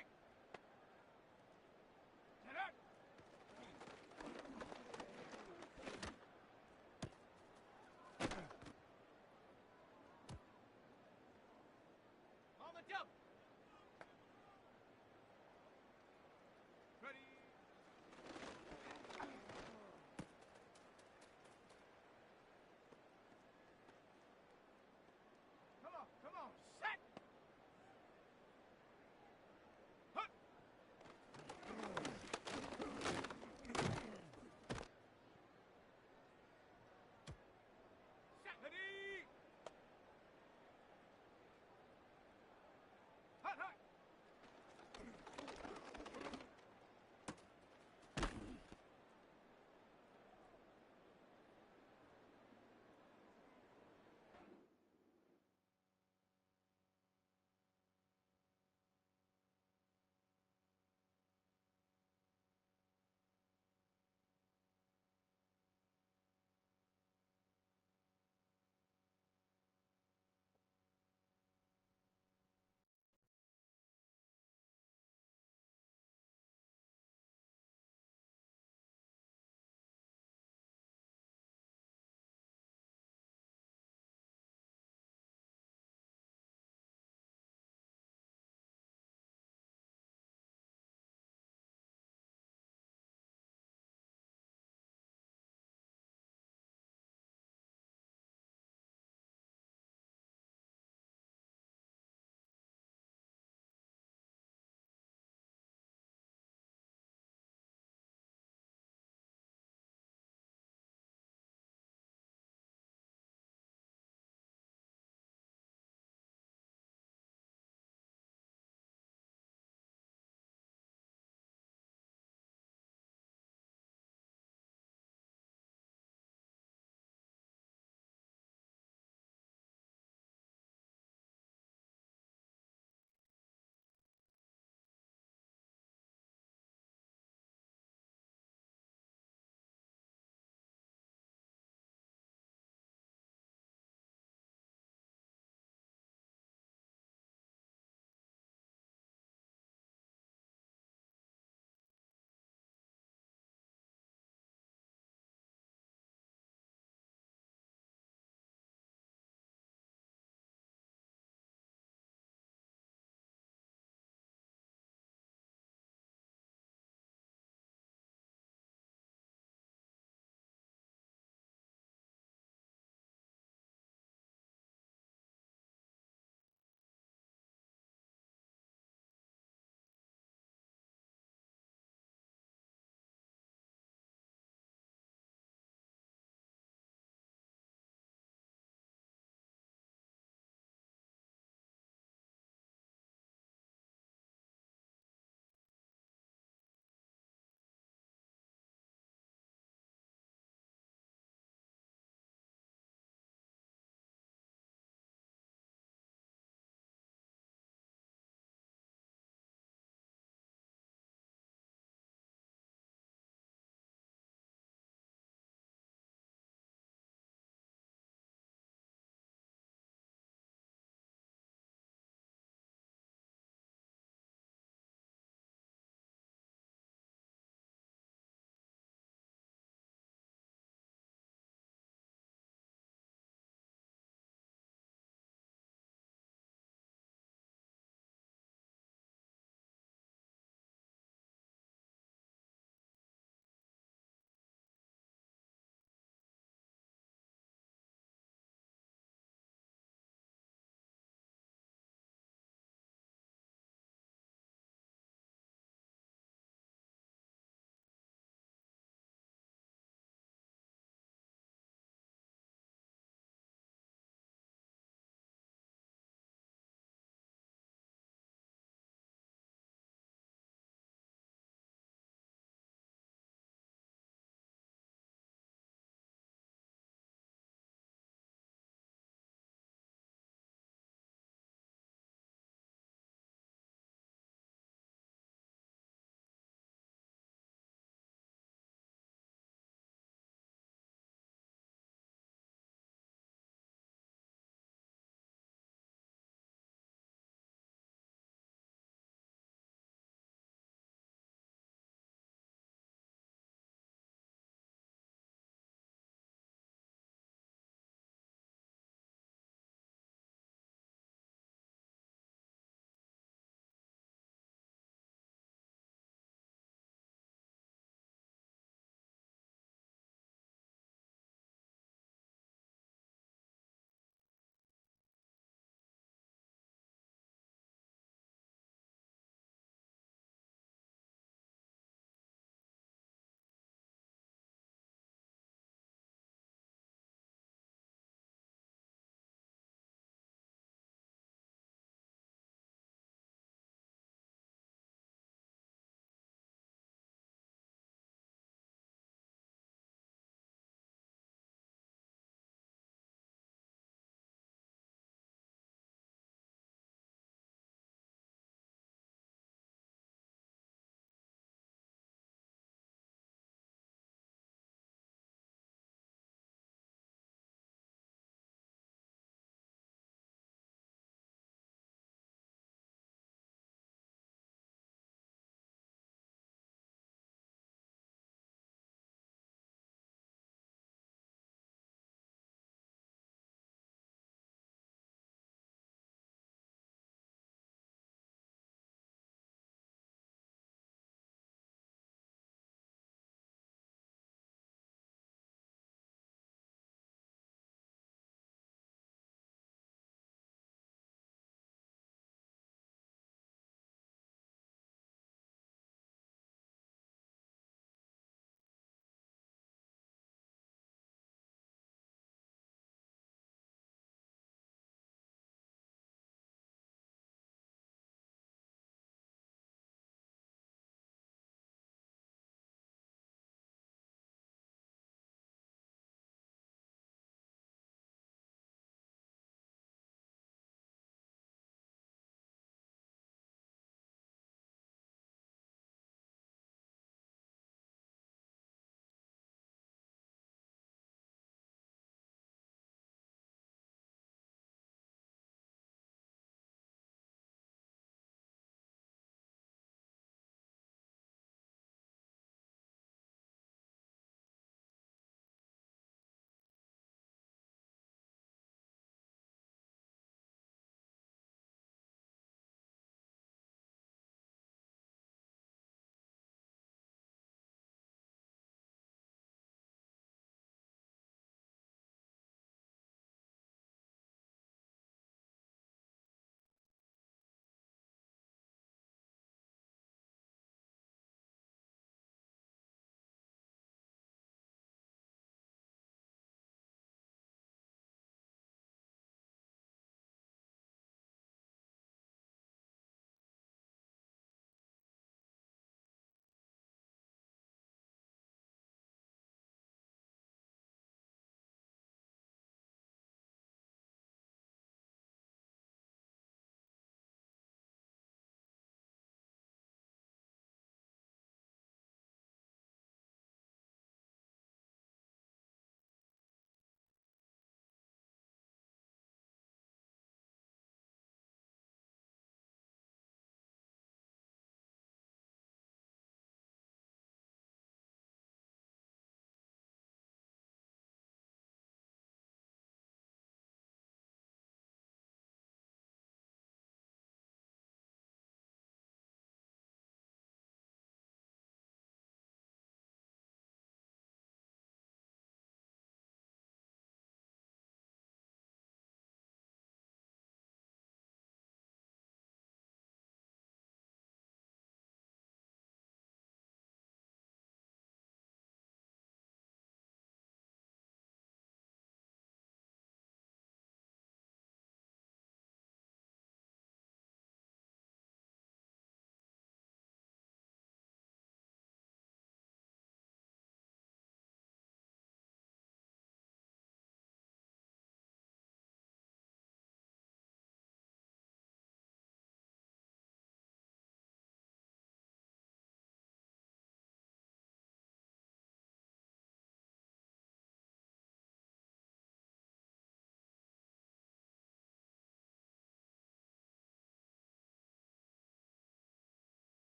Strike! Get up! On the double! Ready! Come on, set! Hut!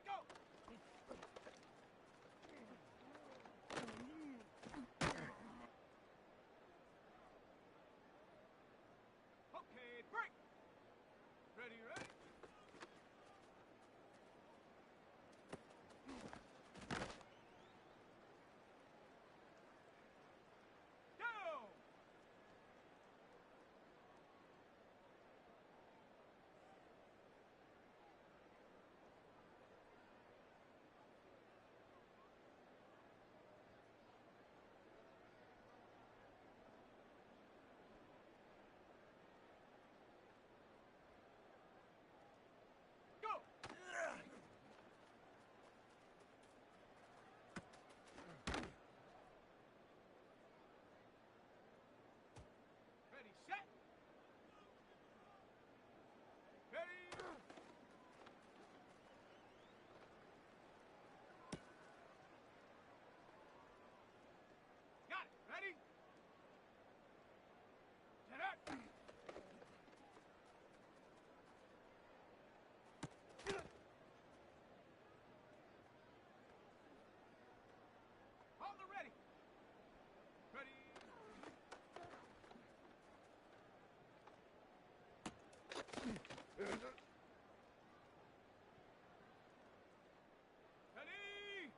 Set, go! Okay, break! Ready, ready? Go! Go! Ready, set! Ready! Got it! Ready? Set up! Hold the ready! Ready! Ready!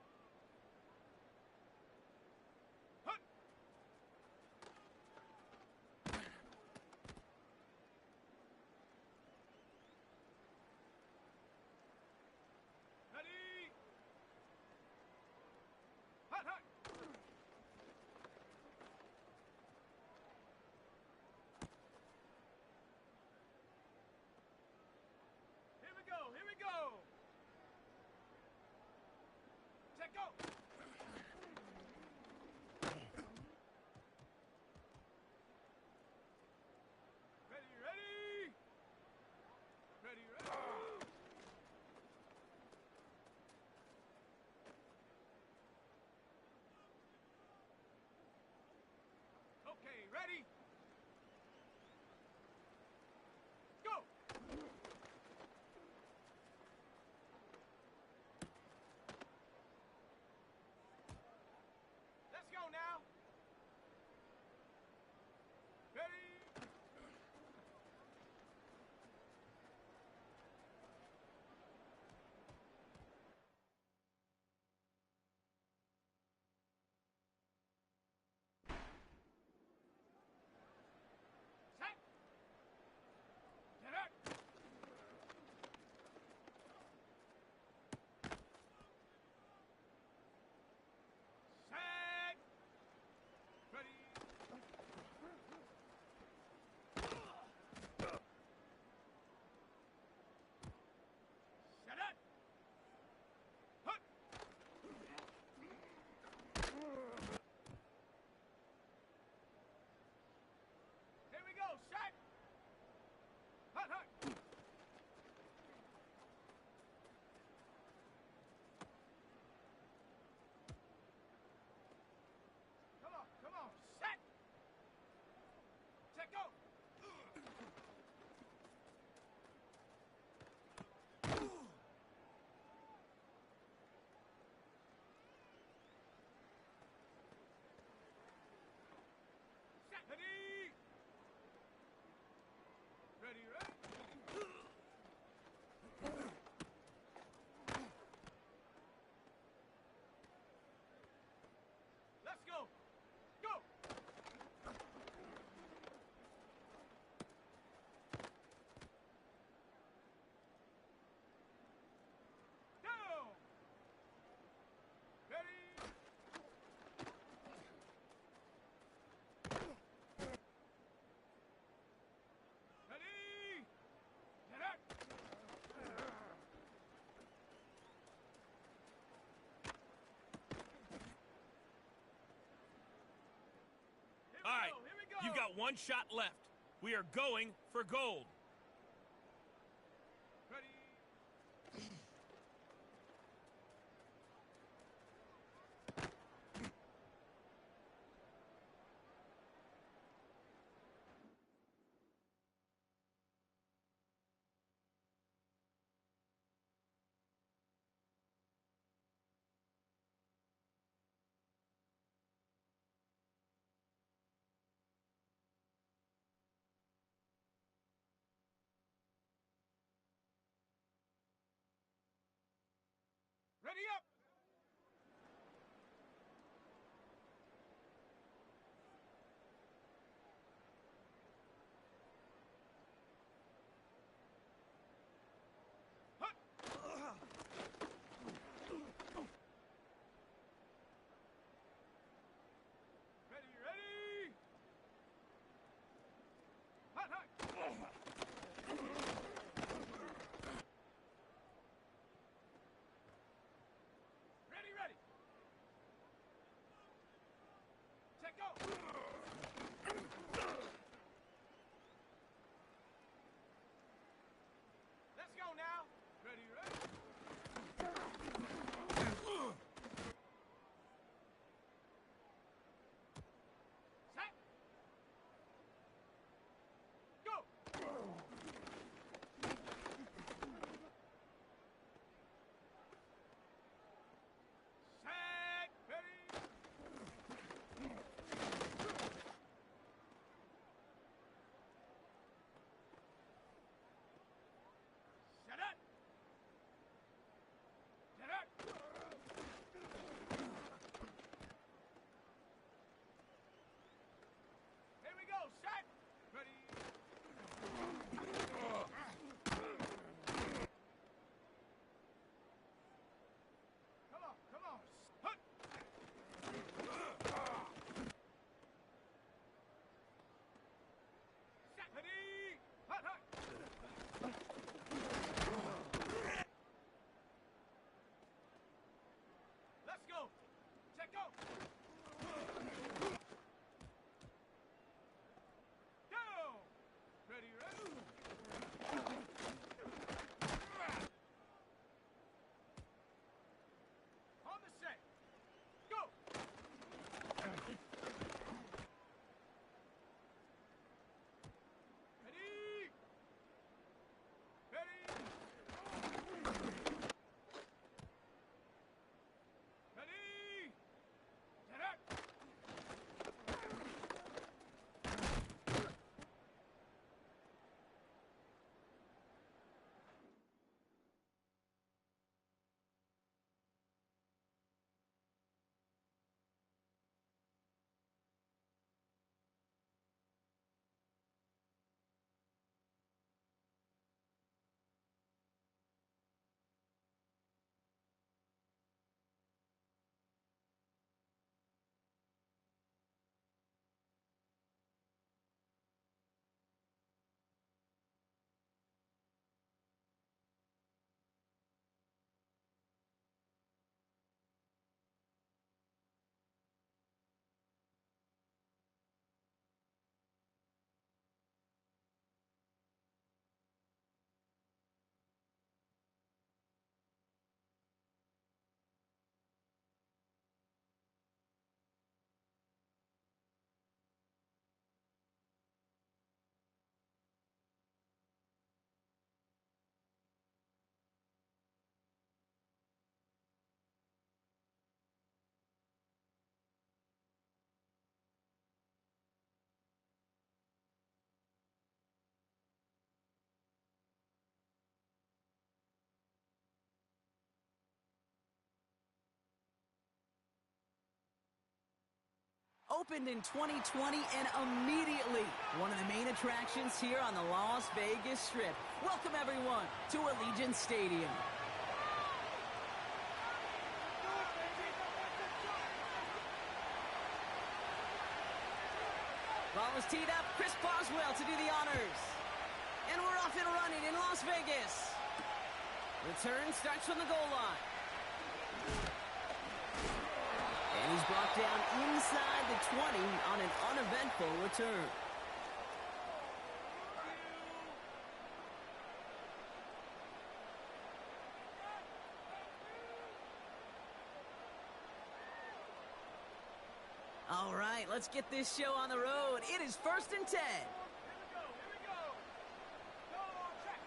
Hut! Ready! Hut, hut! Here we go, here we go! Set, go! Ready, ready! Ready, ready! Okay, ready? Go! Let's go now! Ready? Set! Get up! Set! Ready? Set up! Hut! Here we go, set! Hut, hut! Come on, set! Set, go! Set, ready! Ready, ready? Let's go! Go! Down! Ready? Ready? Get up! All right, Here we go! you've got one shot left. We are going for gold. Ready? opened in 2020 and immediately one of the main attractions here on the Las Vegas Strip. Welcome, everyone, to Allegiant Stadium. Ball is teed up. Chris Boswell to do the honors. And we're off and running in Las Vegas. Return starts from the goal line. And he's brought down inside the 20 on an uneventful return. All right, let's get this show on the road. It is 1st and 10. Here we go. Go on, check.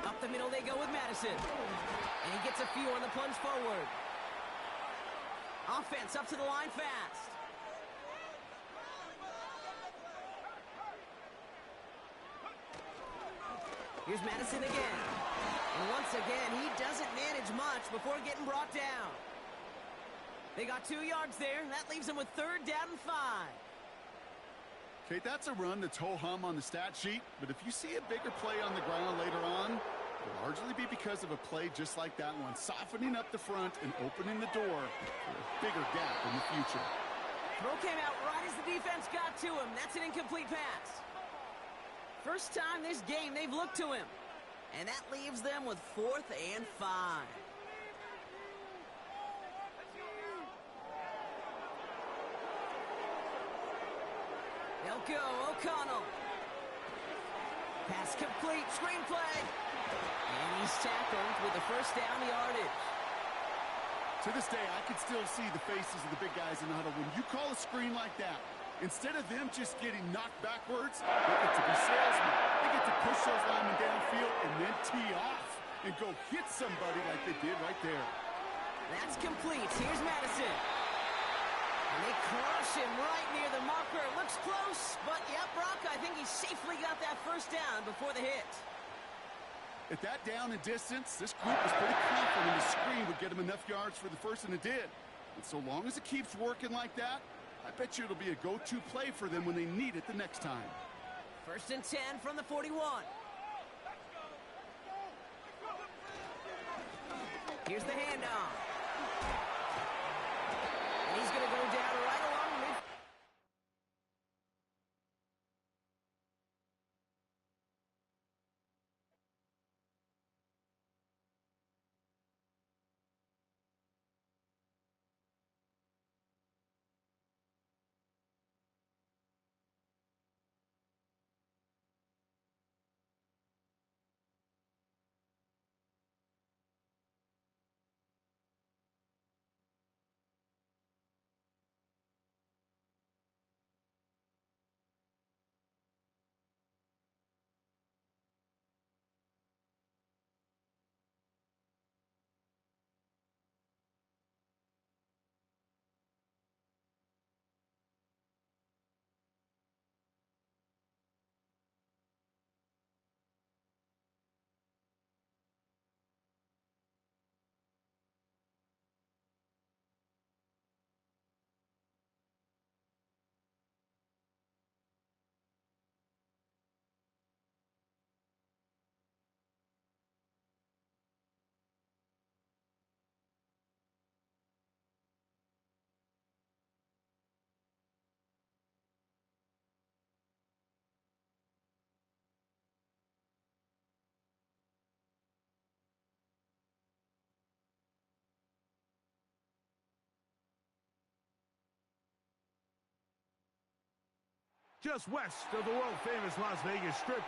Up the middle they go with Madison. And he gets a few on the plunge forward. Offense up to the line fast. Here's Madison again. And once again, he doesn't manage much before getting brought down. They got 2 yards there. That leaves them with 3rd down and 5. Okay, that's a run that's ho-hum on the stat sheet, but if you see a bigger play on the ground later on, it'll largely be because of a play just like that one, softening up the front and opening the door for a bigger gap in the future. Throw came out right as the defense got to him. That's an incomplete pass. First time this game they've looked to him. And that leaves them with 4th and 5. They'll go, O'Connell. Pass complete, screenplay. And he's tackled with the 1st down yardage. To this day, I can still see the faces of the big guys in the huddle. When you call a screen like that, instead of them just getting knocked backwards, they get to be salesmen. They get to push those linemen downfield and then tee off and go hit somebody like they did right there. That's complete. Here's Madison. And they crush him right near the marker. Looks close, but yep, Brock, I think he safely got that 1st down before the hit. At that down and distance, this group was pretty confident the screen would get him enough yards for the 1st, and it did. And so long as it keeps working like that, I bet you it'll be a go-to play for them when they need it the next time. 1st and 10 from the 41. Here's the handoff. And he's going to go down right along mid. Just west of the world-famous Las Vegas Strip,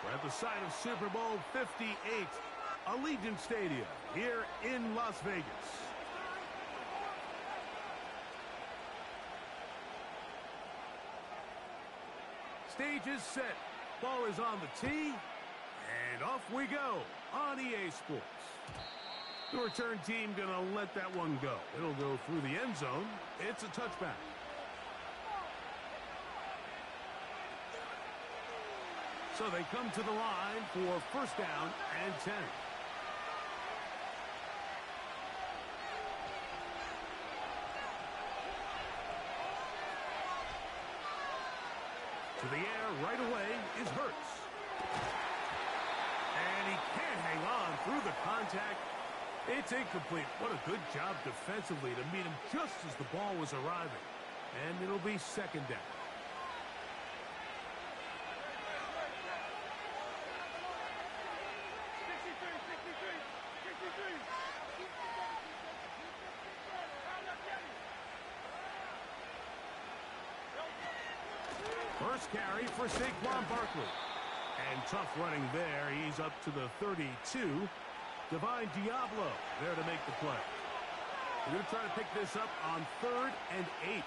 we're at the site of Super Bowl 58, Allegiant Stadium, here in Las Vegas. Stage is set, ball is on the tee, and off we go on EA Sports. The return team gonna let that one go. It'll go through the end zone. It's a touchback. So they come to the line for 1st down and 10. To the air right away is Hurts. And he can't hang on through the contact. It's incomplete. What a good job defensively to meet him just as the ball was arriving. And it'll be second down. First carry for Saquon Barkley. And tough running there. He's up to the 32. Divine Diablo there to make the play. We're going to try to pick this up on 3rd and 8.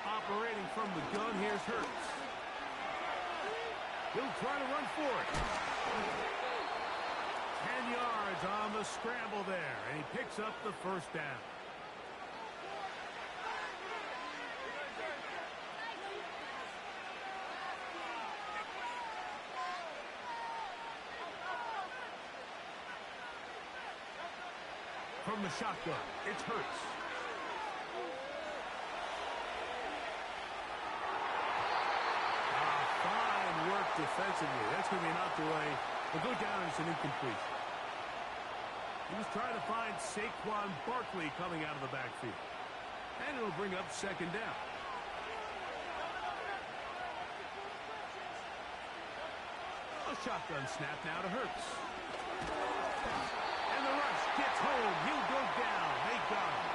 Operating from the gun, here's Hurts. He'll try to run for it. 10 yards on the scramble there, and he picks up the first down. From the shotgun, it's Hurts. Fine work defensively. That's going to be knocked away. Will go down as an incompletion. He was trying to find Saquon Barkley coming out of the backfield. And it'll bring up second down. A shotgun snap now to Hurts. And the rush gets home. He'll go down. They got him.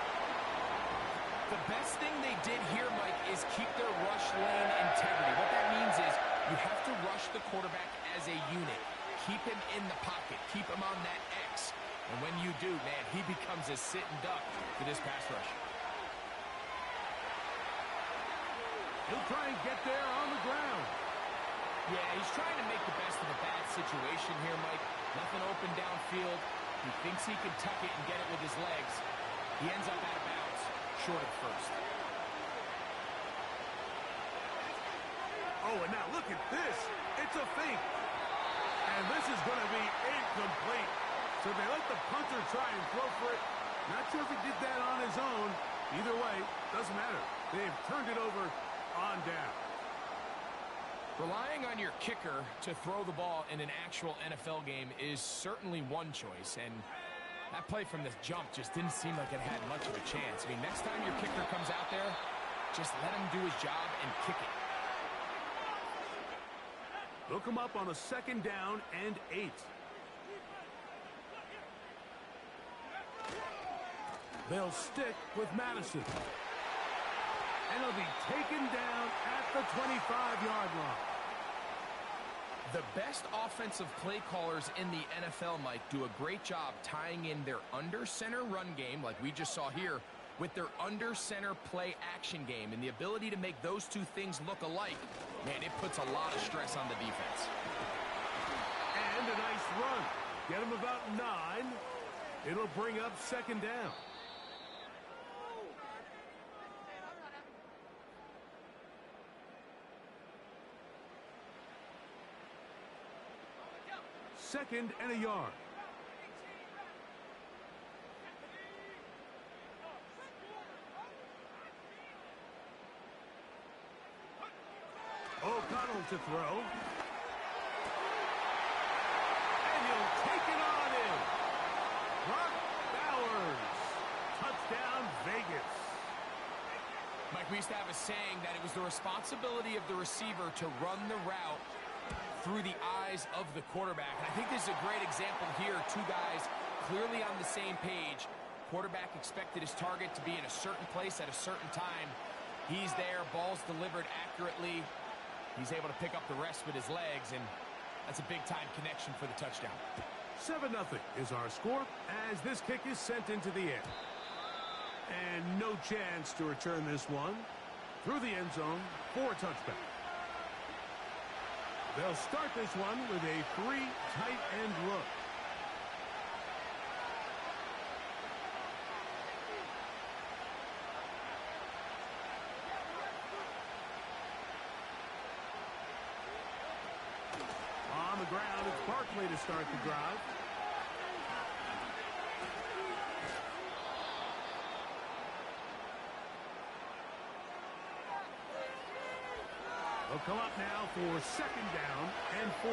The best thing they did here, Mike, is keep their rush lane integrity. What that means is you have to rush the quarterback as a unit. Keep him in the pocket. Keep him on that X. And when you do, man, he becomes a sitting duck for this pass rush. He'll try and get there on the ground. Yeah, he's trying to make the best of a bad situation here, Mike. Nothing open downfield. He thinks he can tuck it and get it with his legs. He ends up out of bounds, short of first. Oh, and now look at this. It's a fake. And this is going to be incomplete. So they let the punter try and throw for it. Not sure if he did that on his own. Either way, doesn't matter. They've turned it over on down. Relying on your kicker to throw the ball in an actual NFL game is certainly one choice. And that play from the jump just didn't seem like it had much of a chance. I mean, next time your kicker comes out there, just let him do his job and kick it. Look him up on a second down and 8. They'll stick with Madison. And he'll be taken down at the 25-yard line. The best offensive play callers in the NFL, Mike, do a great job tying in their under-center run game, like we just saw here, with their under-center play action game. And the ability to make those two things look alike, man, it puts a lot of stress on the defense. And a nice run. Get him about 9. It'll bring up second down. Second and a yard. O'Connell to throw. And he'll take it on in. Brock Bowers. Touchdown, Vegas. Mike, we used to have a saying that it was the responsibility of the receiver to run the route through the eyes of the quarterback. And I think this is a great example here. Two guys clearly on the same page. Quarterback expected his target to be in a certain place at a certain time. He's there, ball's delivered accurately. He's able to pick up the rest with his legs, and that's a big-time connection for the touchdown. 7-0 is our score as this kick is sent into the air. And no chance to return this one through the end zone for a touchback. They'll start this one with a 3 tight end look. On the ground, it's Barkley to start the drive. come up now for second down and 4.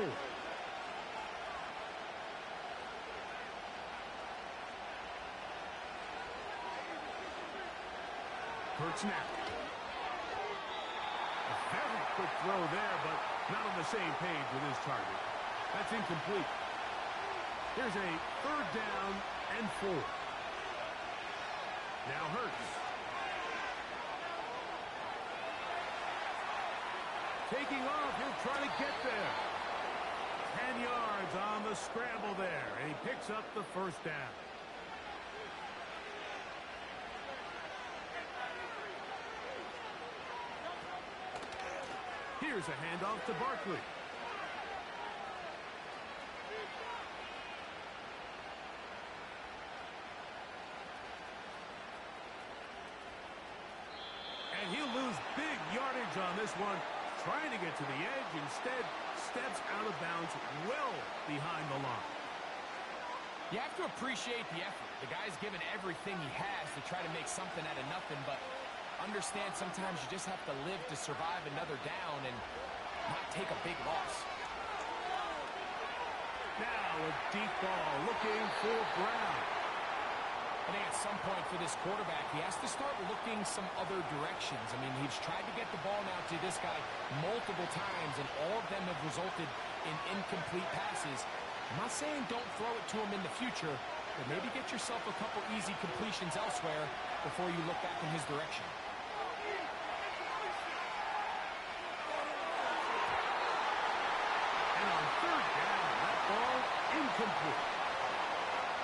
First snap. A very quick throw there, but not on the same page with his target. That's incomplete. Here's a third down and 4. Now Hurts. Taking off, he'll try to get there. 10 yards on the scramble there, and he picks up the first down. Here's a handoff to Barkley. And he'll lose big yardage on this one. Trying to get to the edge, instead steps out of bounds well behind the line. You have to appreciate the effort. The guy's given everything he has to try to make something out of nothing, but understand sometimes you just have to live to survive another down and not take a big loss. Now a deep ball looking for Brown. I think at some point for this quarterback, he has to start looking some other directions. I mean, he's tried to get the ball now to this guy multiple times, and all of them have resulted in incomplete passes. I'm not saying don't throw it to him in the future, but maybe get yourself a couple easy completions elsewhere before you look back in his direction. And on third down, that ball incomplete.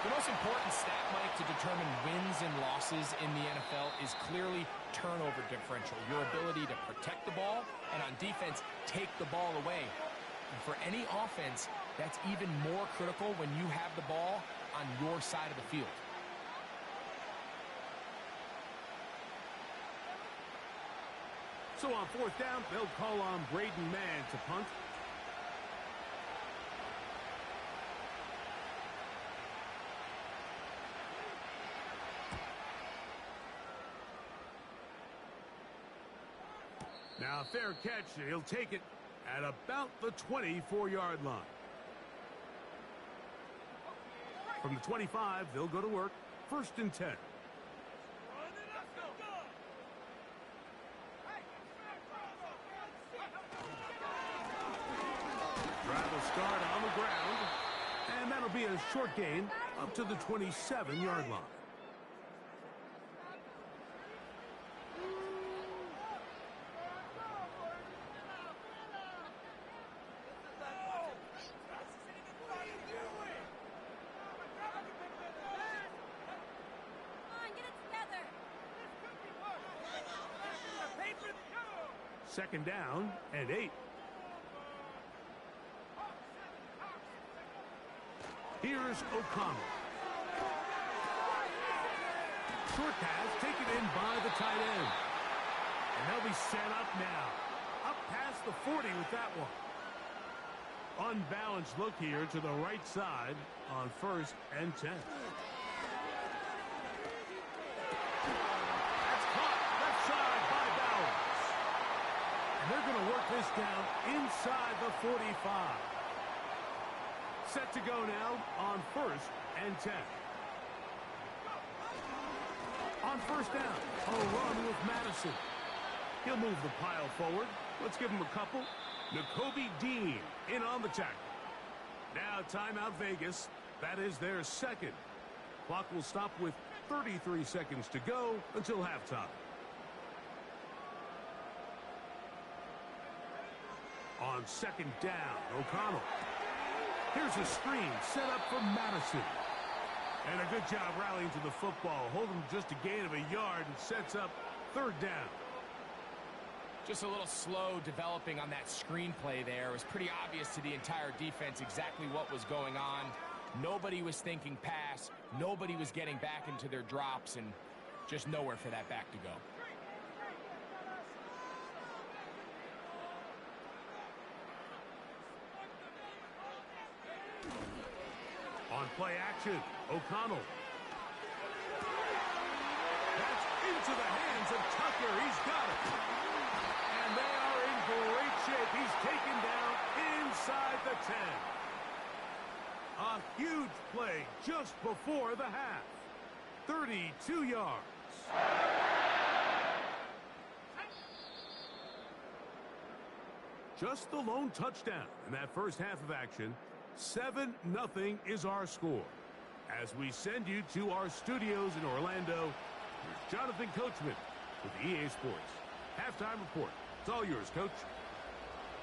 The most important stat, Mike, to determine wins and losses in the NFL is clearly turnover differential, your ability to protect the ball, and on defense, take the ball away. And for any offense, that's even more critical when you have the ball on your side of the field. So on fourth down, they'll call on Braden Mann to punt. Now, a fair catch. He'll take it at about the 24-yard line. From the 25, they'll go to work. First and 10. Drive will start on the ground. And that'll be a short gain up to the 27-yard line. Second down and 8. Here's O'Connell. Short pass taken in by the tight end. And they'll be set up now. Up past the 40 with that one. Unbalanced look here to the right side on first and 10. That's caught left side by Bowers. And they're going to work this down inside the 45. Set to go now on first and 10. On first down, a run with Madison. He'll move the pile forward. Let's give him a couple. N'Kobe Dean in on the tackle. Now timeout Vegas. That is their second. Clock will stop with 33 seconds to go until halftime. On second down, O'Connell. Here's a screen set up for Madison. And a good job rallying to the football. Holding just a gain of a yard and sets up third down. Just a little slow developing on that screenplay there. It was pretty obvious to the entire defense exactly what was going on. Nobody was thinking pass. Nobody was getting back into their drops, and just nowhere for that back to go. On play action, O'Connell. That's into the hands of Tucker. He's got it. And they are in great shape just before the half. 32 yards. Just the lone touchdown in that first half of action. 7-0 is our score. As we send you to our studios in Orlando, here's Jonathan Coachman with EA Sports Halftime Report. It's all yours, Coach.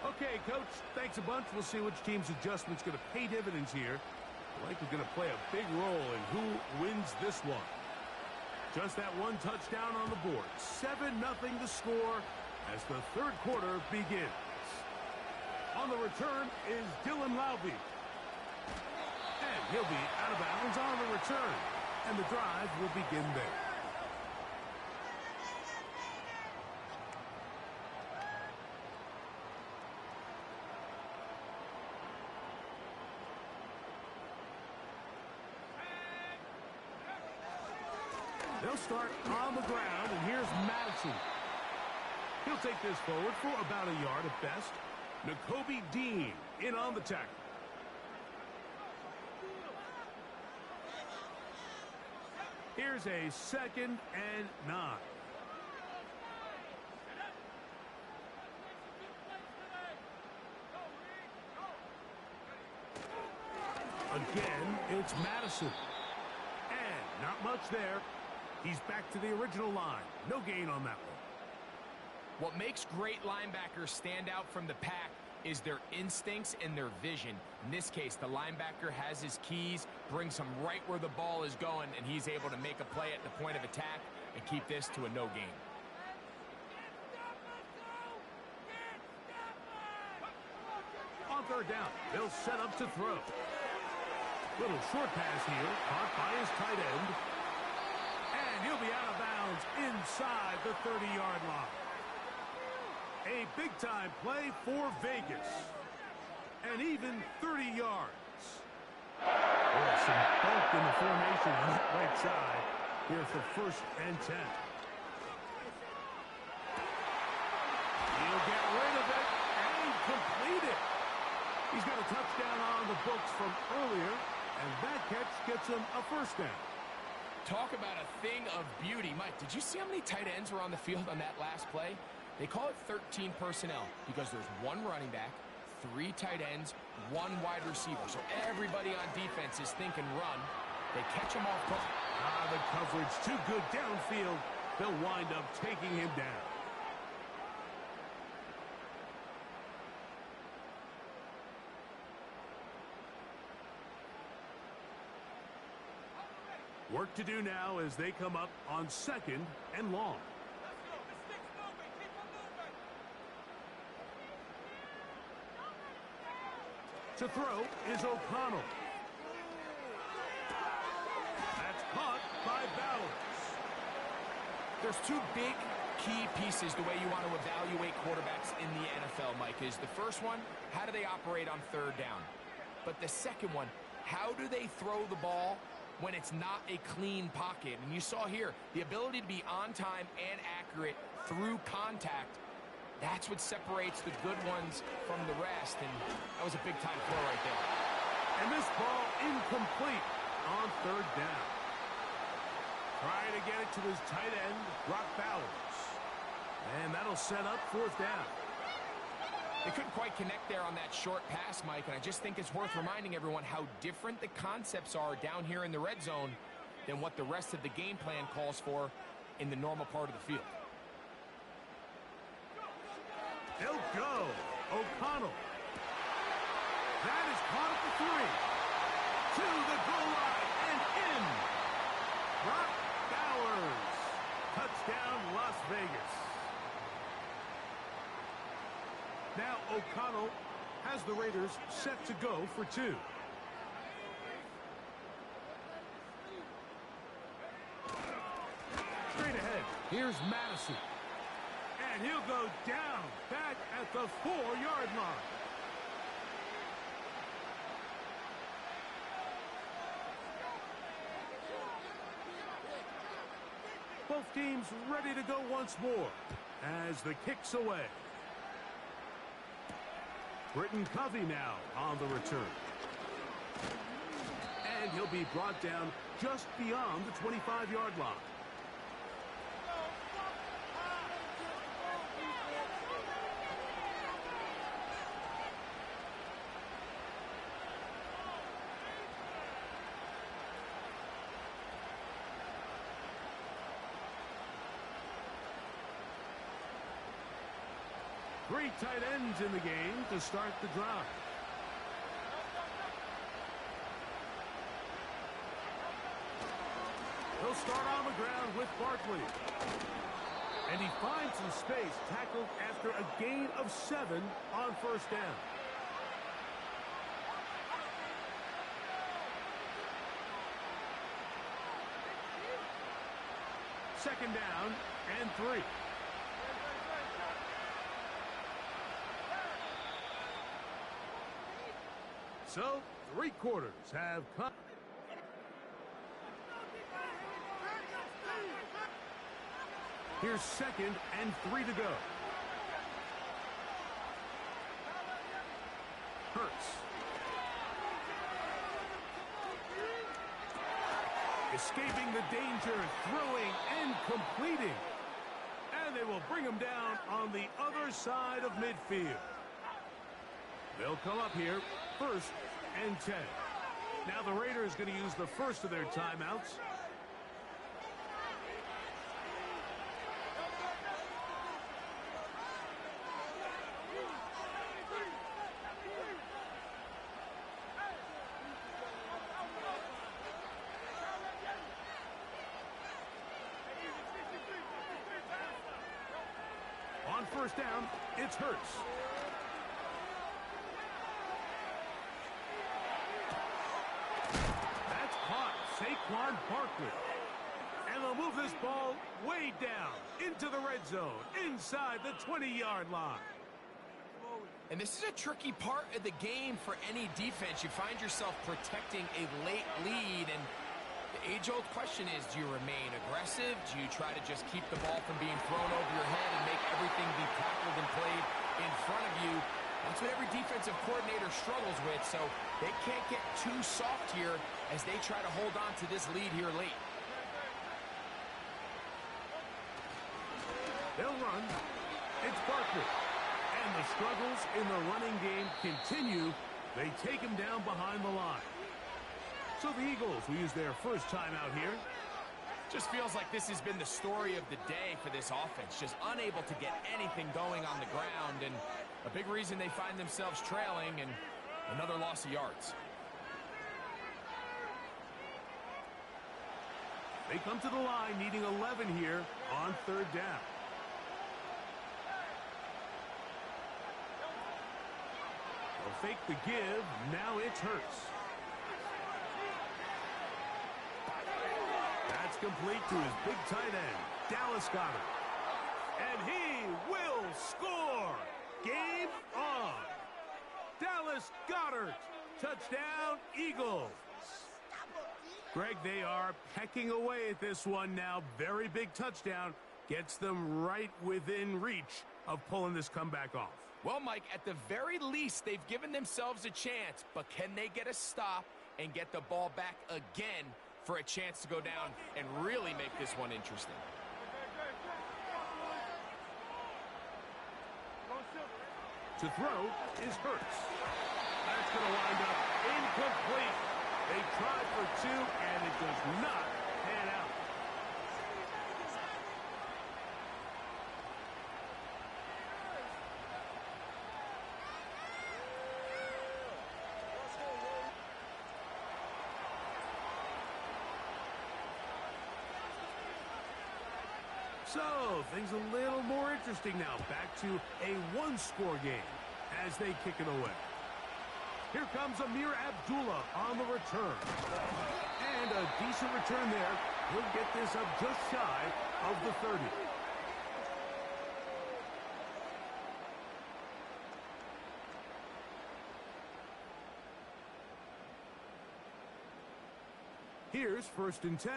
Okay, Coach, thanks a bunch. We'll see which team's adjustment's going to pay dividends here. Likely going to play a big role in who wins this one. Just that one touchdown on the board. 7-0 the score as the third quarter begins. On the return is Dylan Laube. And he'll be out of bounds on the return. And the drive will begin there. They'll start on the ground, and here's Madison. He'll take this forward for about a yard at best. Nakobe Dean in on the tackle. Here's a 2nd and 9. Again, it's Madison. And not much there. He's back to the original line. No gain on that one. What makes great linebackers stand out from the pack is their instincts and their vision. In this case, the linebacker has his keys, brings him right where the ball is going, and he's able to make a play at the point of attack and keep this to a no gain. On third down, they'll set up to throw. Little short pass here, caught by his tight end. And he'll be out of bounds inside the 30-yard line. A big-time play for Vegas. And even 30 yards. Oh, some bulk in the formation on that right side here for 1st and 10. He'll get rid of it and complete it. He's got a touchdown on the books from earlier, and that catch gets him a 1st down. Talk about a thing of beauty. Mike, did you see how many tight ends were on the field on that last play? They call it 13 personnel because there's 1 running back, 3 tight ends, 1 wide receiver. So everybody on defense is thinking run. They catch him off guard. The coverage too good downfield. They'll wind up taking him down. Work to do now as they come up on 2nd and long. To throw is O'Connell. That's caught by Bowers. There's 2 big key pieces the way you want to evaluate quarterbacks in the NFL, Mike, is the first one, how do they operate on 3rd down? But the second one, how do they throw the ball when it's not a clean pocket? And you saw here, the ability to be on time and accurate through contact. That's what separates the good ones from the rest, and that was a big-time throw right there. And this ball incomplete on 3rd down. Trying to get it to his tight end, Brock Bowers. And that'll set up 4th down. They couldn't quite connect there on that short pass, Mike, and I just think it's worth reminding everyone how different the concepts are down here in the red zone than what the rest of the game plan calls for in the normal part of the field. They'll go. O'Connell. That is caught at the 3. To the goal line and in. Brock Bowers. Touchdown, Las Vegas. Now O'Connell has the Raiders set to go for 2. Straight ahead, here's Madison. And he'll go down back at the 4-yard line. Both teams ready to go once more as the kick's away. Britton Covey now on the return. And he'll be brought down just beyond the 25-yard line. Three tight ends in the game to start the drive. He'll start on the ground with Barkley. And he finds some space, tackled after a gain of 7 on first down. Second down and 3. So, 3 quarters have come. Here's 2nd and 3 to go. Hurts. Escaping the danger, throwing and completing. And they will bring him down on the other side of midfield. They'll come up here, 1st and 10. Now the Raiders going to use the first of their timeouts. On first down, it's Hurts. That's caught. Saquon Barkley. And they'll move this ball way down into the red zone, inside the 20-yard line. And this is a tricky part of the game for any defense. You find yourself protecting a late lead, and the age-old question is, do you remain aggressive? Do you try to just keep the ball from being thrown over your head and make everything be tackled and played in front of you? That's what every defensive coordinator struggles with, so they can't get too soft here as they try to hold on to this lead here late. They'll run. It's Barkley. And the struggles in the running game continue. They take him down behind the line. So the Eagles will use their first timeout here. Just feels like this has been the story of the day for this offense. Just unable to get anything going on the ground, and a big reason they find themselves trailing, and another loss of yards. They come to the line needing 11 here on 3rd down. They'll fake the give. Now it's Hurts. That's complete to his big tight end, Dallas Goedert. And he will score. Game on. Dallas Goedert. Touchdown, Eagles. Greg, they are pecking away at this one now. Very big touchdown. Gets them right within reach of pulling this comeback off. Well, Mike, at the very least, they've given themselves a chance, but can they get a stop and get the ball back again for a chance to go down and really make this one interesting? To throw is Hurts. That's going to wind up incomplete. They tried for 2, and it does not pan out. So, things a little more interesting now. Back to a 1-score game as they kick it away. Here comes Amir Abdullah on the return. And a decent return there. He'll get this up just shy of the 30. Here's 1st and 10.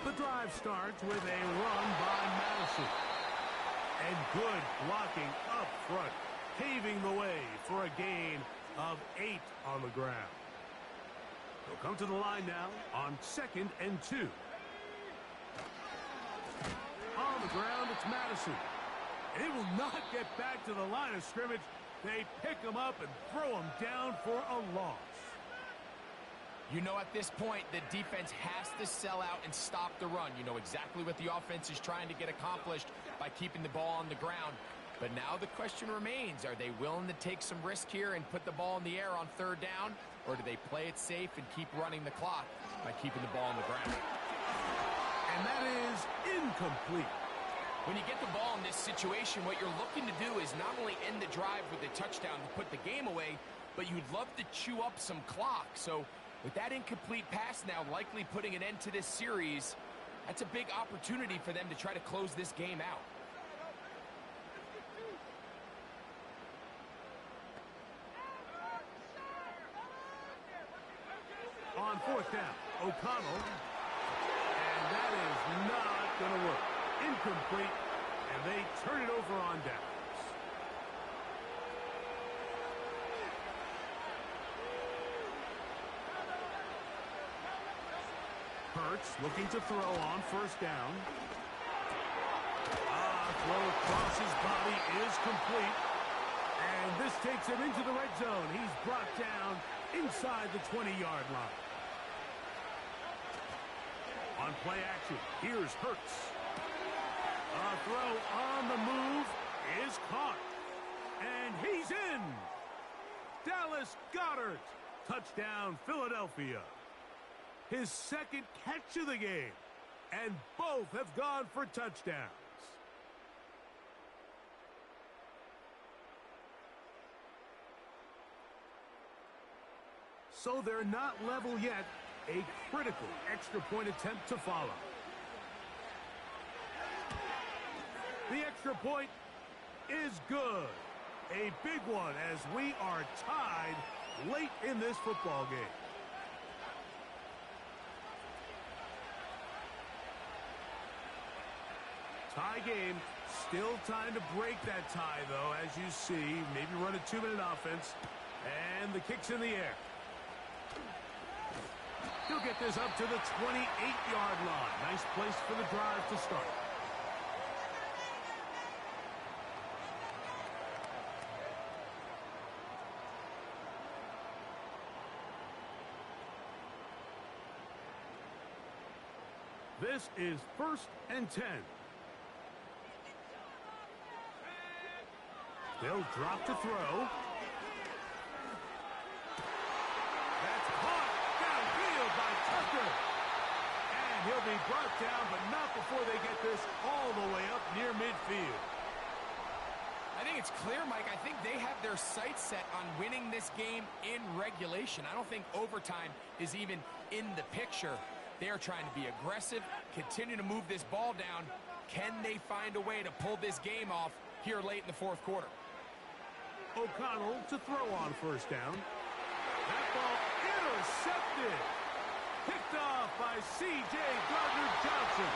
The drive starts with a run by Madison. And good blocking up front. paving the way for a gain of 8 on the ground. They'll come to the line now on 2nd and 2. On the ground, it's Madison. They will not get back to the line of scrimmage. They pick him up and throw him down for a loss. You know, at this point, the defense has to sell out and stop the run. You know exactly what the offense is trying to get accomplished by keeping the ball on the ground. But now the question remains, are they willing to take some risk here and put the ball in the air on 3rd down? Or do they play it safe and keep running the clock by keeping the ball on the ground? And that is incomplete. When you get the ball in this situation, what you're looking to do is not only end the drive with a touchdown to put the game away, but you'd love to chew up some clock. So with that incomplete pass now likely putting an end to this series, that's a big opportunity for them to try to close this game out. On 4th down, O'Connell. And that is not going to work. Incomplete, and they turn it over on downs. Hurts looking to throw on 1st down. Throw across his body is complete. And this takes him into the red zone. He's brought down inside the 20-yard line. On play action, here's Hurts. A throw on the move is caught. And he's in. Dallas Goedert. Touchdown, Philadelphia. His 2nd catch of the game. And both have gone for touchdowns. So they're not level yet. A critical extra point attempt to follow. The extra point is good. A big one as we are tied late in this football game. Tie game. Still time to break that tie, though, as you see. Maybe run a 2-minute offense. And the kick's in the air. He'll get this up to the 28-yard line. Nice place for the drive to start. This is 1st and 10. They'll drop to throw. That's caught downfield by Tucker. And he'll be brought down, but not before they get this all the way up near midfield. I think it's clear, Mike. I think they have their sights set on winning this game in regulation. I don't think overtime is even in the picture. They are trying to be aggressive, continue to move this ball down. Can they find a way to pull this game off here late in the 4th quarter? O'Connell to throw on 1st down. That ball intercepted. Picked off by C.J. Gardner-Johnson.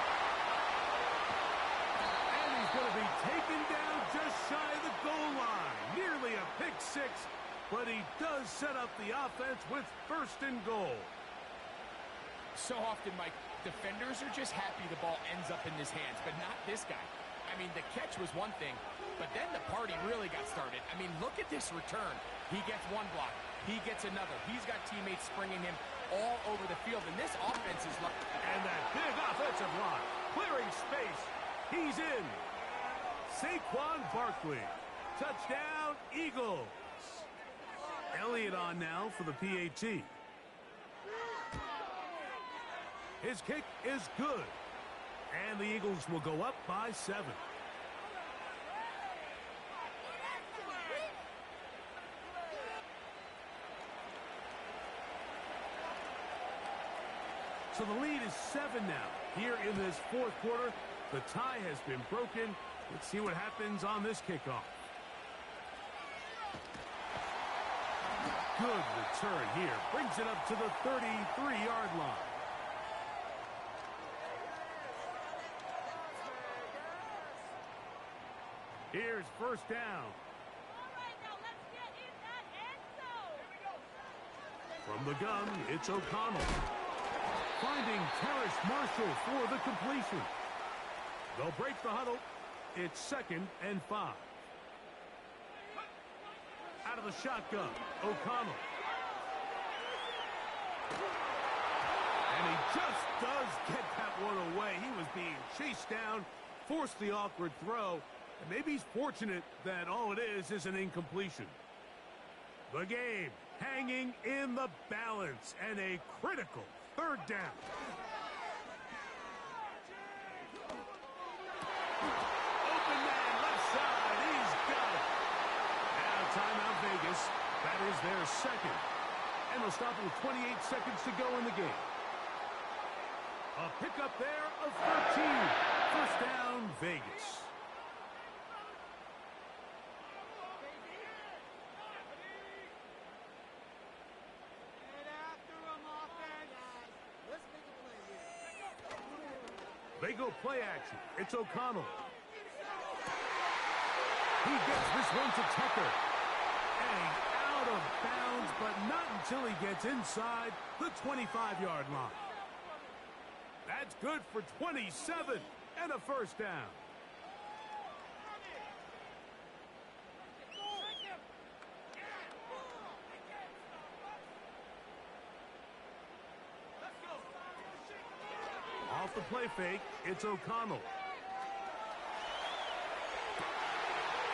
And he's going to be taken down just shy of the goal line. Nearly a pick 6, but he does set up the offense with 1st and goal. So often, Mike, defenders are just happy the ball ends up in his hands, but not this guy. I mean, the catch was one thing, but then the party really got started. I mean, look at this return. He gets one block. He gets another. He's got teammates springing him all over the field, and this offense is like... And that big offensive line, clearing space. He's in. Saquon Barkley. Touchdown, Eagles. Elliott on now for the PAT. His kick is good. And the Eagles will go up by 7. So the lead is 7 now. Here in this 4th quarter, the tie has been broken. Let's see what happens on this kickoff. Good return here. Brings it up to the 33-yard line. Here's 1st down. From the gun, it's O'Connell. Finding Terrace Marshall for the completion. They'll break the huddle. It's 2nd and 5. Out of the shotgun, O'Connell. And he just does get that one away. He was being chased down, forced the awkward throw, and maybe he's fortunate that all it is an incompletion. The game hanging in the balance and a critical 3rd down. Open man, left side, he's got it. Now timeout Vegas. That is their 2nd. And they'll stop it with 28 seconds to go in the game. A pickup there of 13. 1st down, Vegas. They go play action. It's O'Connell. He gets this one to Tucker. And out of bounds, but not until he gets inside the 25-yard line. That's good for 27 and a 1st down. Off the play fake, it's O'Connell.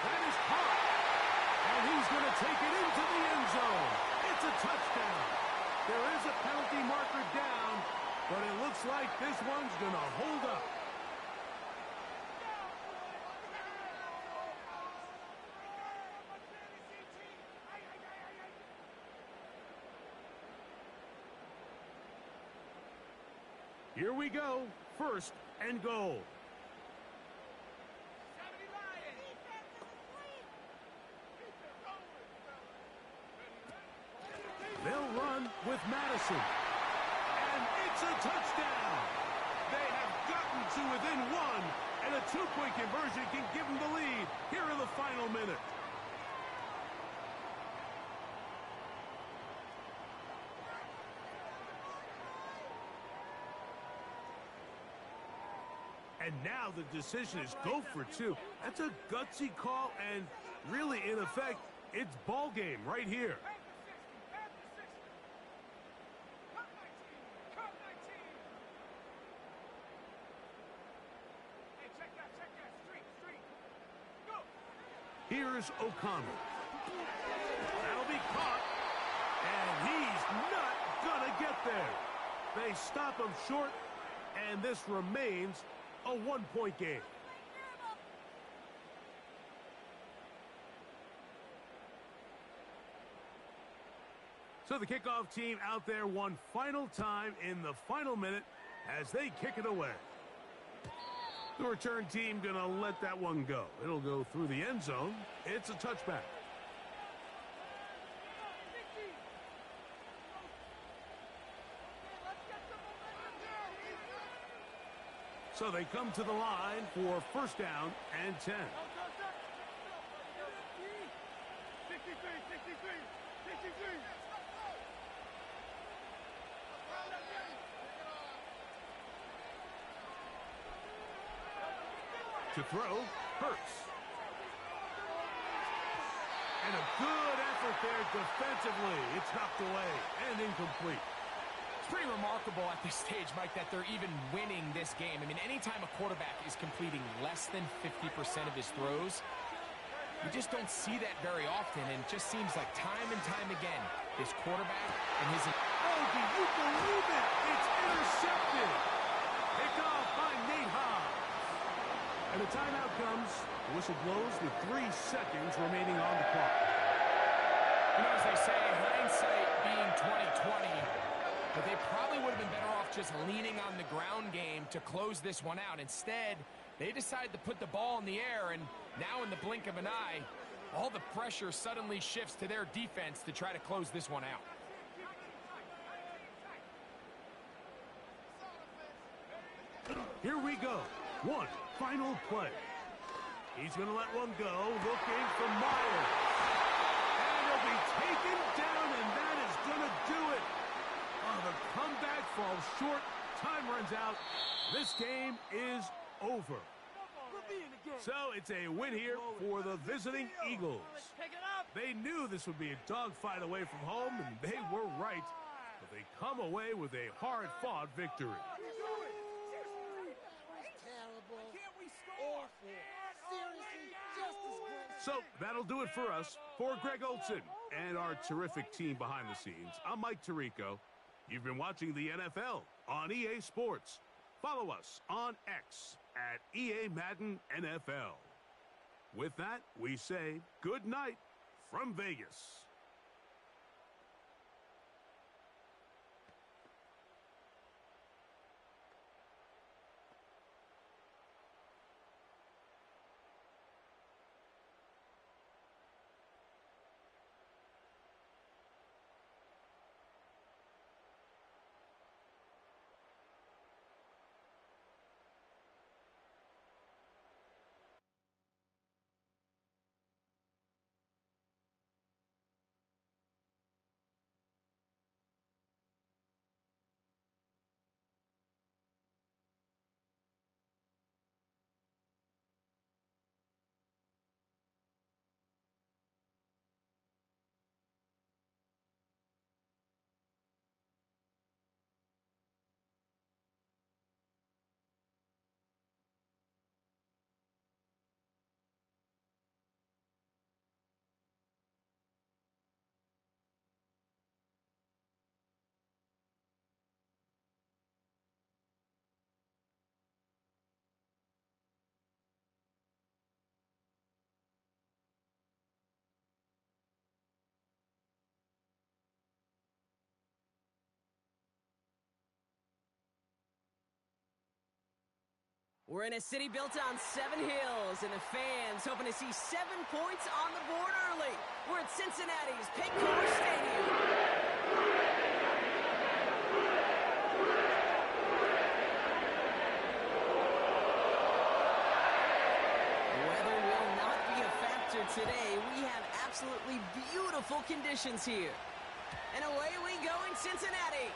That is caught. And he's going to take it into the end zone. It's a touchdown. There is a penalty marker down, but it looks like this one's going to hold up. Here we go. 1st and goal. They'll run with Madison. And it's a touchdown. They have gotten to within 1, and a 2-point conversion can give them the lead here in the final minute. And now the decision is go for 2. That's a gutsy call, and really, in effect, it's ball game right here. Here's O'Connell. That'll be caught, and he's not gonna get there. They stop him short, and this remains a 1-point game. So the kickoff team out there one final time in the final minute as they kick it away. The return team gonna let that one go. It'll go through the end zone. It's a touchback. So they come to the line for 1st down and 10. 63. To throw, Hurts. And a good effort there defensively. It's knocked away and incomplete. It's pretty remarkable at this stage, Mike, that they're even winning this game. I mean, anytime a quarterback is completing less than 50% of his throws, you just don't see that very often, and it just seems like time and time again, this quarterback and his... Oh, do you believe it? It's intercepted. Picked off by Nate Hobbs. And the timeout comes. The whistle blows with 3 seconds remaining on the clock. You know, as they say, hindsight being 20/20, but they probably would have been better off just leaning on the ground game to close this one out. Instead, they decided to put the ball in the air, and now in the blink of an eye, all the pressure suddenly shifts to their defense to try to close this one out. Here we go. One final play. He's going to let one go, looking for Myers. And he'll be taken down, and that is going to do it. falls short. Time runs out. This game is over. So it's a win here for the visiting Eagles. They knew this would be a dogfight away from home, and they were right. But they come away with a hard-fought victory. So that'll do it for us. For Greg Olson and our terrific team behind the scenes, I'm Mike Tirico. You've been watching the NFL on EA Sports. Follow us on X at EA Madden NFL. With that, we say good night from Vegas. We're in a city built on 7 hills, and the fans hoping to see 7 points on the board early. We're at Cincinnati's Paycor Stadium. The weather will not be a factor today. We have absolutely beautiful conditions here. And away we go in Cincinnati.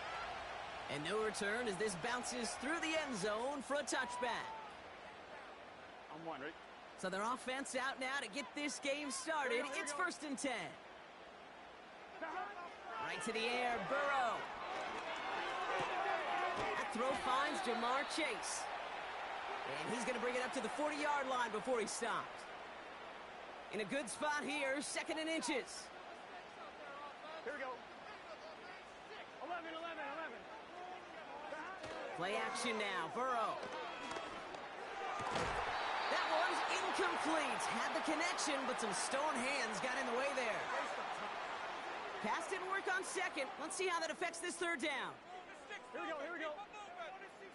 And no return as this bounces through the end zone for a touchback. I'm one, right? So their offense out now to get this game started. It's 1st and 10. Right to the air, Burrow. That throw finds Jamar Chase. And he's going to bring it up to the 40-yard line before he stops. In a good spot here, 2nd and inches. Here we go. 11. Play action now, Burrow. That one's incomplete. Had the connection, but some stone hands got in the way there. Pass didn't work on 2nd. Let's see how that affects this 3rd down. Here we go.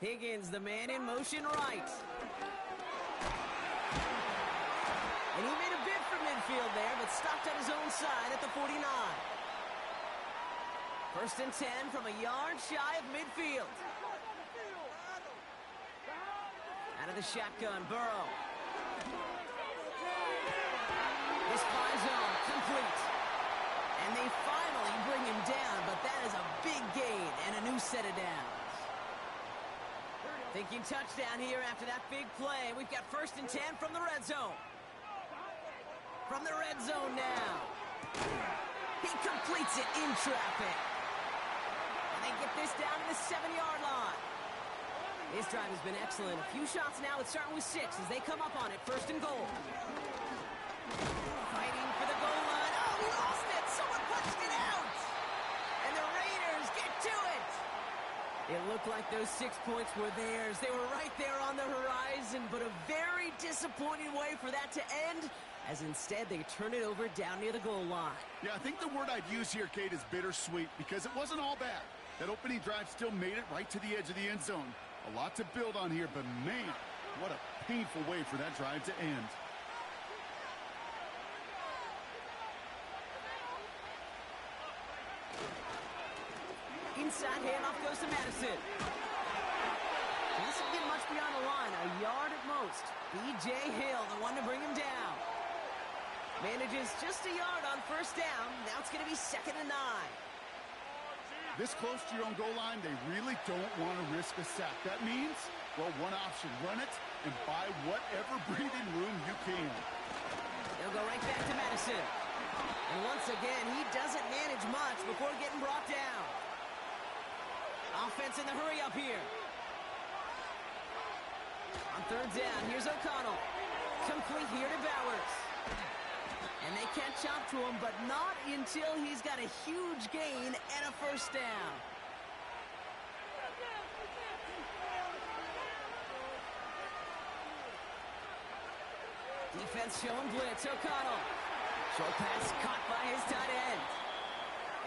Higgins, the man in motion right. And he made a bid for midfield there, but stopped at his own side at the 49. 1st and 10 from a yard shy of midfield. Out of the shotgun, Burrow. This fly zone complete. And they finally bring him down, but that is a big gain and a new set of downs. Thinking touchdown here after that big play. We've got 1st and 10 from the red zone. From the red zone now. He completes it in traffic. And they get this down to the 7-yard line. This drive has been excellent. A few shots now. It's starting with 6 as they come up on it. 1st and goal. Fighting for the goal line. Oh, he lost it. Someone punched it out. And the Raiders get to it. It looked like those 6 points were theirs. They were right there on the horizon, but a very disappointing way for that to end, as instead they turn it over down near the goal line. Yeah, I think the word I'd use here, Kate, is bittersweet, because it wasn't all bad. That opening drive still made it right to the edge of the end zone. A lot to build on here, but man, what a painful way for that drive to end. Inside handoff goes to Madison. Doesn't get much beyond the line, a yard at most. B.J. Hill, the one to bring him down. Manages just a yard on 1st down. Now it's going to be 2nd and 9. This close to your own goal line, they really don't want to risk a sack. That means, well, one option, run it and buy whatever breathing room you can. They'll go right back to Madison. And once again, he doesn't manage much before getting brought down. Offense in the hurry up here. On third down, here's O'Connell. Complete here to Bowers. And they catch up to him, but not until he's got a huge gain and a first down. Defense showing blitz. O'Connell. Short pass caught by his tight end.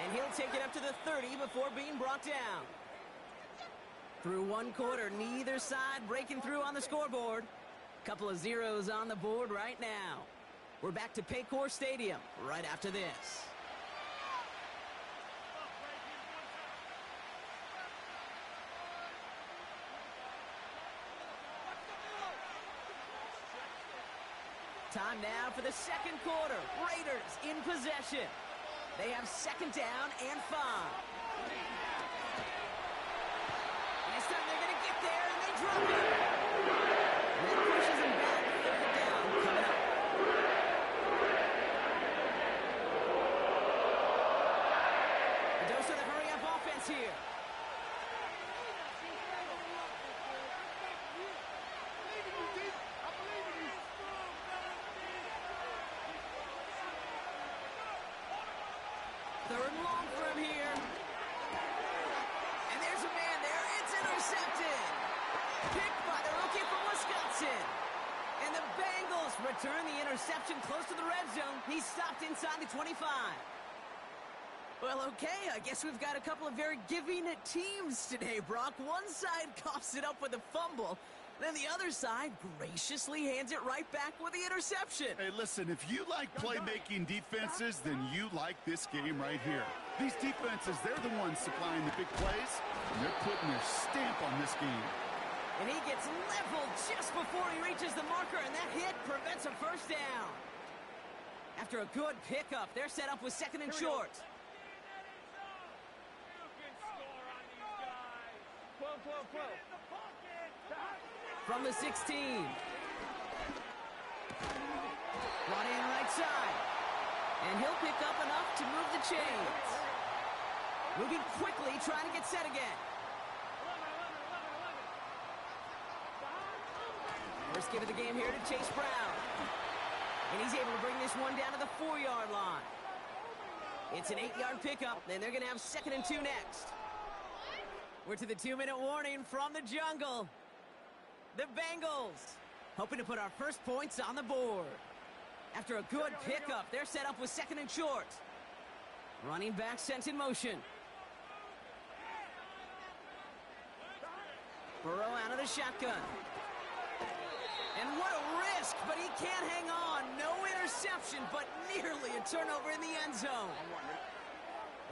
And he'll take it up to the 30 before being brought down. Through one quarter, neither side breaking through on the scoreboard. Couple of zeros on the board right now. We're back to Paycor Stadium right after this. Time now for the second quarter. Raiders in possession. They have second down and 5. And this time they're going to get there, and they drop it. And that pushes them back. Third down coming up. A dose of the hurry-up offense here. Third and long for him here. And there's a man there. It's intercepted. Picked by the rookie from Wisconsin. And the Bengals return the interception close to the red zone. He stopped inside the 25. Well, okay, I guess we've got a couple of very giving teams today, Brock. One side coughs it up with a fumble. Then the other side graciously hands it right back with the interception. Hey, listen, if you like playmaking defenses, then you like this game right here. These defenses, they're the ones supplying the big plays, and they're putting their stamp on this game. And he gets leveled just before he reaches the marker, and that hit prevents a first down. After a good pickup, they're set up with second and short. From the 16. Brought in right side. And he'll pick up enough to move the chains. Moving quickly, trying to get set again. First give of the game here to Chase Brown. And he's able to bring this one down to the 4-yard line. It's an 8-yard pickup, and they're going to have second and 2 next. We're to the 2-minute warning from the jungle. The Bengals hoping to put our first points on the board. After a good pickup, they're set up with second and short. Running back sent in motion. Burrow out of the shotgun. And what a risk, but he can't hang on. No interception, but nearly a turnover in the end zone.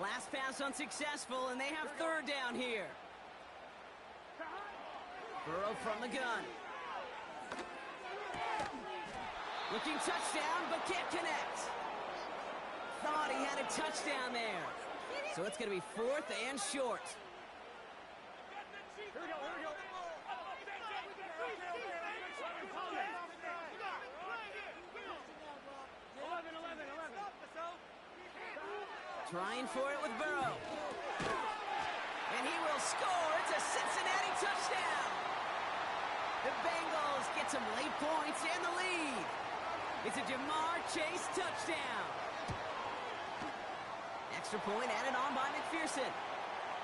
Last pass unsuccessful, and they have third down here. Burrow from the gun. Looking touchdown, but can't connect. Thought he had a touchdown there. So it's going to be fourth and short. Here we go. Trying for it with Burrow. And he will score. It's a Cincinnati touchdown. The Bengals get some late points and the lead. It's a Jamar Chase touchdown. Extra point added on by McPherson.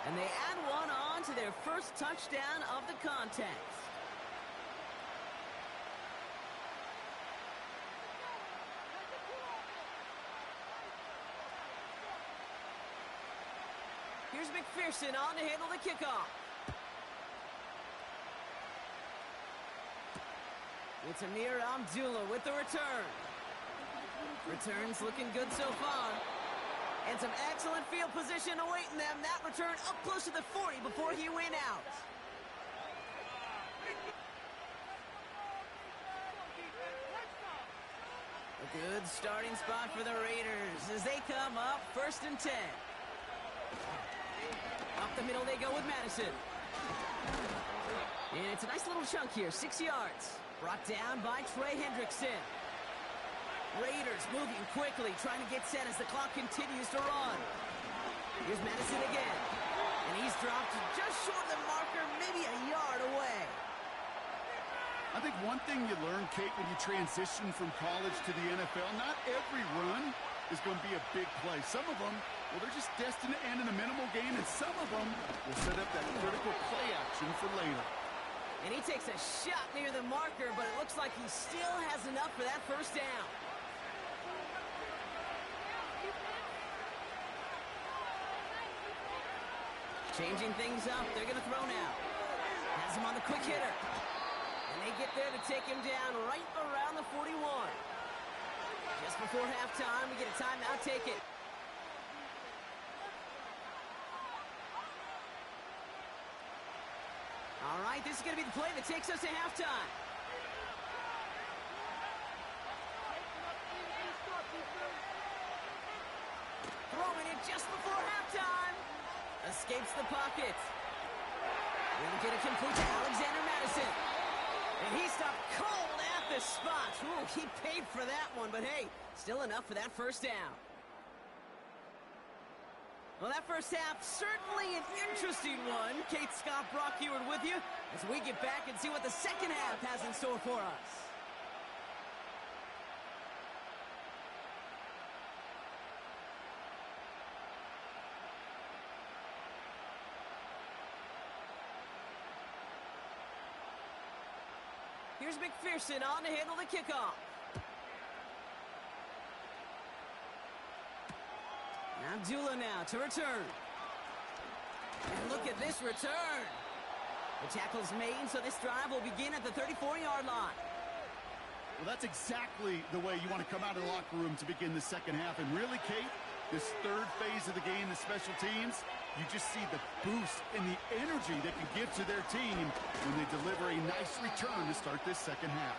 And they add one on to their first touchdown of the contest. Here's McPherson on to handle the kickoff. It's Amir Abdullah with the return. Returns looking good so far. And some excellent field position awaiting them. That return up close to the 40 before he went out. A good starting spot for the Raiders as they come up first and 10. Up the middle they go with Madison. And it's a nice little chunk here, 6 yards. Brought down by Trey Hendrickson. Raiders moving quickly, trying to get set as the clock continues to run. Here's Madison again. And he's dropped just short of the marker, maybe a yard away. I think one thing you learn, Kate, when you transition from college to the NFL, not every run is going to be a big play. Some of them, well, they're just destined to end in a minimal gain, and some of them will set up that critical play action for later. And he takes a shot near the marker, but it looks like he still has enough for that first down. Changing things up, they're going to throw now. Has him on the quick hitter. And they get there to take him down right around the 41. Just before halftime, we get a timeout, take it. All right, this is going to be the play that takes us to halftime. Throwing it just before halftime. Escapes the pocket. We'll get it complete to Alexander Madison. And he stopped cold at the spot. Ooh, he paid for that one, but hey, still enough for that first down. Well, that first half, certainly an interesting one. Kate, Scott, Brock Ewart with you as we get back and see what the second half has in store for us. Here's McPherson on to handle the kickoff. Abdullah now to return. And look at this return. The tackle's made, so this drive will begin at the 34-yard line. Well, that's exactly the way you want to come out of the locker room to begin the second half. And really, Kate, this third phase of the game, the special teams, you just see the boost and the energy they can give to their team when they deliver a nice return to start this second half.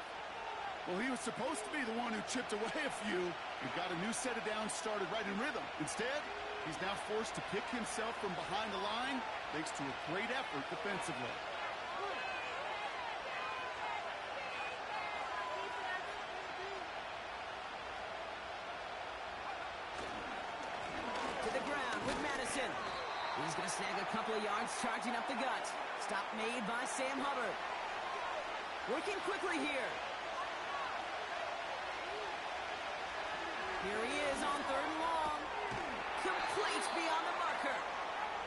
Well, he was supposed to be the one who chipped away a few and got a new set of downs started right in rhythm. Instead, he's now forced to pick himself from behind the line thanks to a great effort defensively. To the ground with Madison. He's going to snag a couple of yards, charging up the gut. Stop made by Sam Hubbard. Working quickly here. Here he is on third and long. Complete beyond the marker.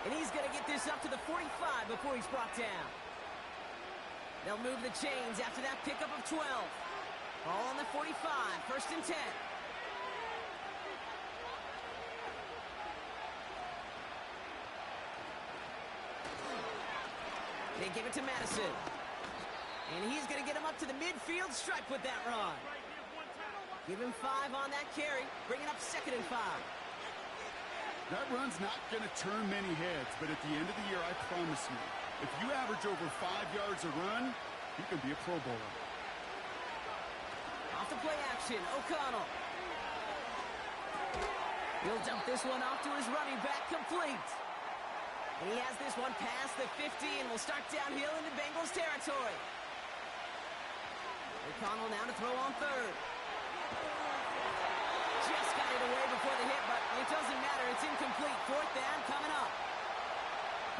And he's going to get this up to the 45 before he's brought down. They'll move the chains after that pickup of 12. All on the 45, first and 10. They give it to Madison. And he's going to get him up to the midfield stripe with that run. Give him 5 on that carry, bringing up second and 5. That run's not going to turn many heads, but at the end of the year, I promise you, if you average over 5 yards a run, you can be a Pro Bowler. Off the play action, O'Connell. He'll dump this one off to his running back, complete. And he has this one past the 50 and will start downhill into Bengals territory. O'Connell now to throw on third. Just got it away before the hit, but it doesn't matter. It's incomplete. Fourth down coming up.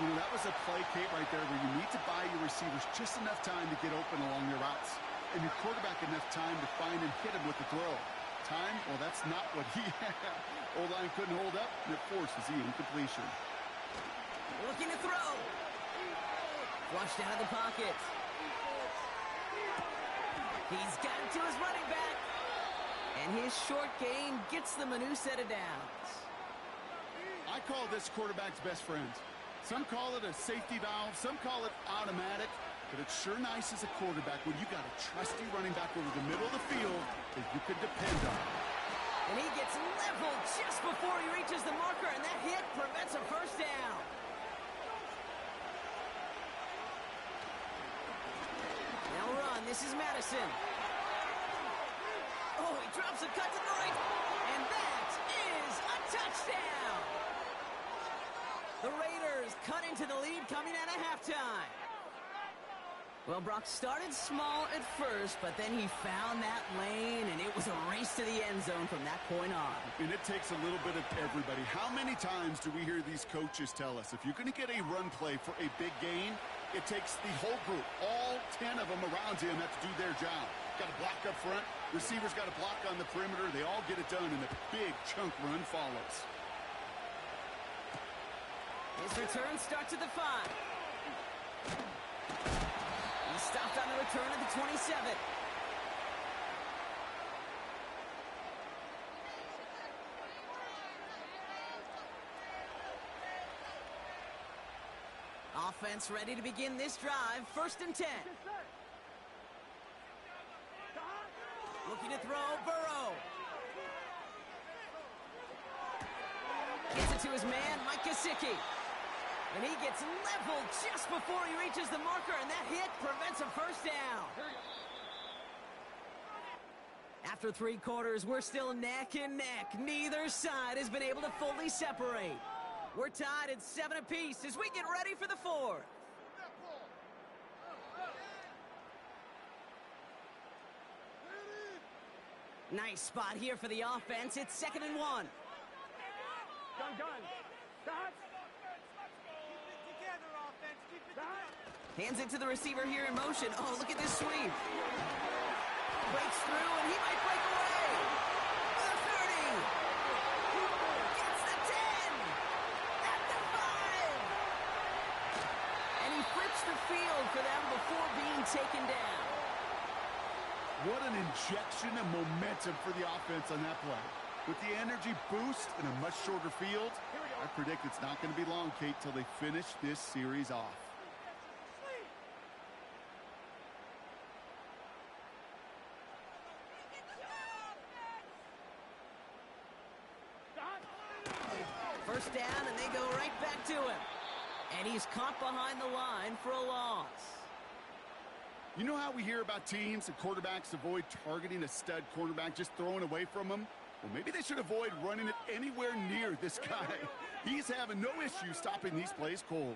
You know, that was a play, Kate, right there where you need to buy your receivers just enough time to get open along their routes. And your quarterback enough time to find and hit him with the throw. Time? Well, that's not what he had. O-line couldn't hold up, and it forces the incompletion. Looking to throw. Flushed out of the pocket. He's got it to his running back. And his short gain gets them a new set of downs. I call this quarterback's best friend. Some call it a safety valve, some call it automatic, but it's sure nice as a quarterback when you got a trusty running back over the middle of the field that you can depend on. And he gets leveled just before he reaches the marker, and that hit prevents a first down. Now run, this is Madison. Oh, he drops a cut to the right, and that is a touchdown. The Raiders has cut into the lead coming out of halftime. Well, Brock started small at first, but then he found that lane, and it was a race to the end zone from that point on. And it takes a little bit of everybody. How many times do we hear these coaches tell us, if you're going to get a run play for a big gain, it takes the whole group, all 10 of them around him have to do their job. Got to block up front, receivers got to block on the perimeter, they all get it done, and a big chunk run follows. His return starts at the 5. He stopped on the return at the 27. Offense ready to begin this drive. 1st and 10. Looking to throw, Burrow. Gets it to his man, Mike Gesicki. And he gets leveled just before he reaches the marker, and that hit prevents a first down. After 3 quarters, we're still neck and neck. Neither side has been able to fully separate. We're tied at 7 apiece as we get ready for the 4th. Nice spot here for the offense. It's 2nd and 1. Gun. Stop. Together, offense. Keep it together. Hands it to the receiver here in motion. Oh, look at this sweep. Breaks through, and he might break away. The 30. Gets the 10. At the 5. And he flips the field for them before being taken down. What an injection of momentum for the offense on that play. With the energy boost and a much shorter field, I predict it's not going to be long, Kate, till they finish this series off. First down, and they go right back to him. And he's caught behind the line for a loss. You know how we hear about teams and quarterbacks avoid targeting a stud quarterback, just throwing away from him? Well, maybe they should avoid running it anywhere near this guy. He's having no issue stopping these plays cold.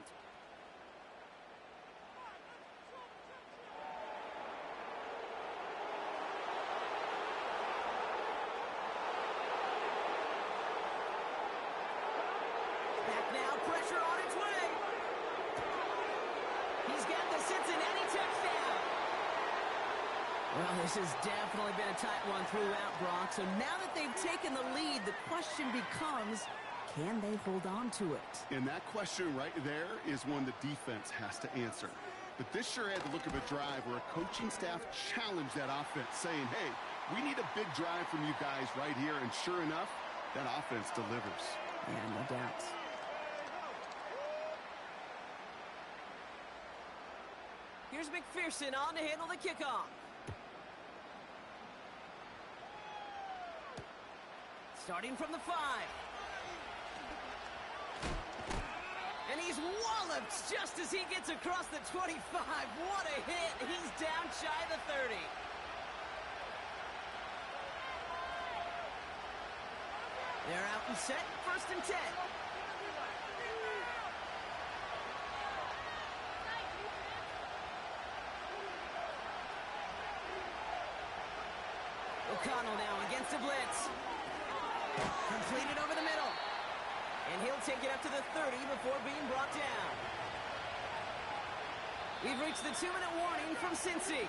Back now, pressure on its way. He's got the Cincinnati touchdown. Well, this has definitely been a tight one throughout, Brock. So now that they've taken the lead, the question becomes, can they hold on to it? And that question right there is one the defense has to answer. But this sure had the look of a drive where a coaching staff challenged that offense, saying, hey, we need a big drive from you guys right here. And sure enough, that offense delivers. Yeah, no doubt. Here's McPherson on to handle the kickoff. Starting from the 5. And he's walloped just as he gets across the 25. What a hit. He's down shy of the 30. They're out and set. 1st and 10. O'Connell now against the blitz. Completed over the middle. And he'll take it up to the 30 before being brought down. We've reached the 2-minute warning from Cincy.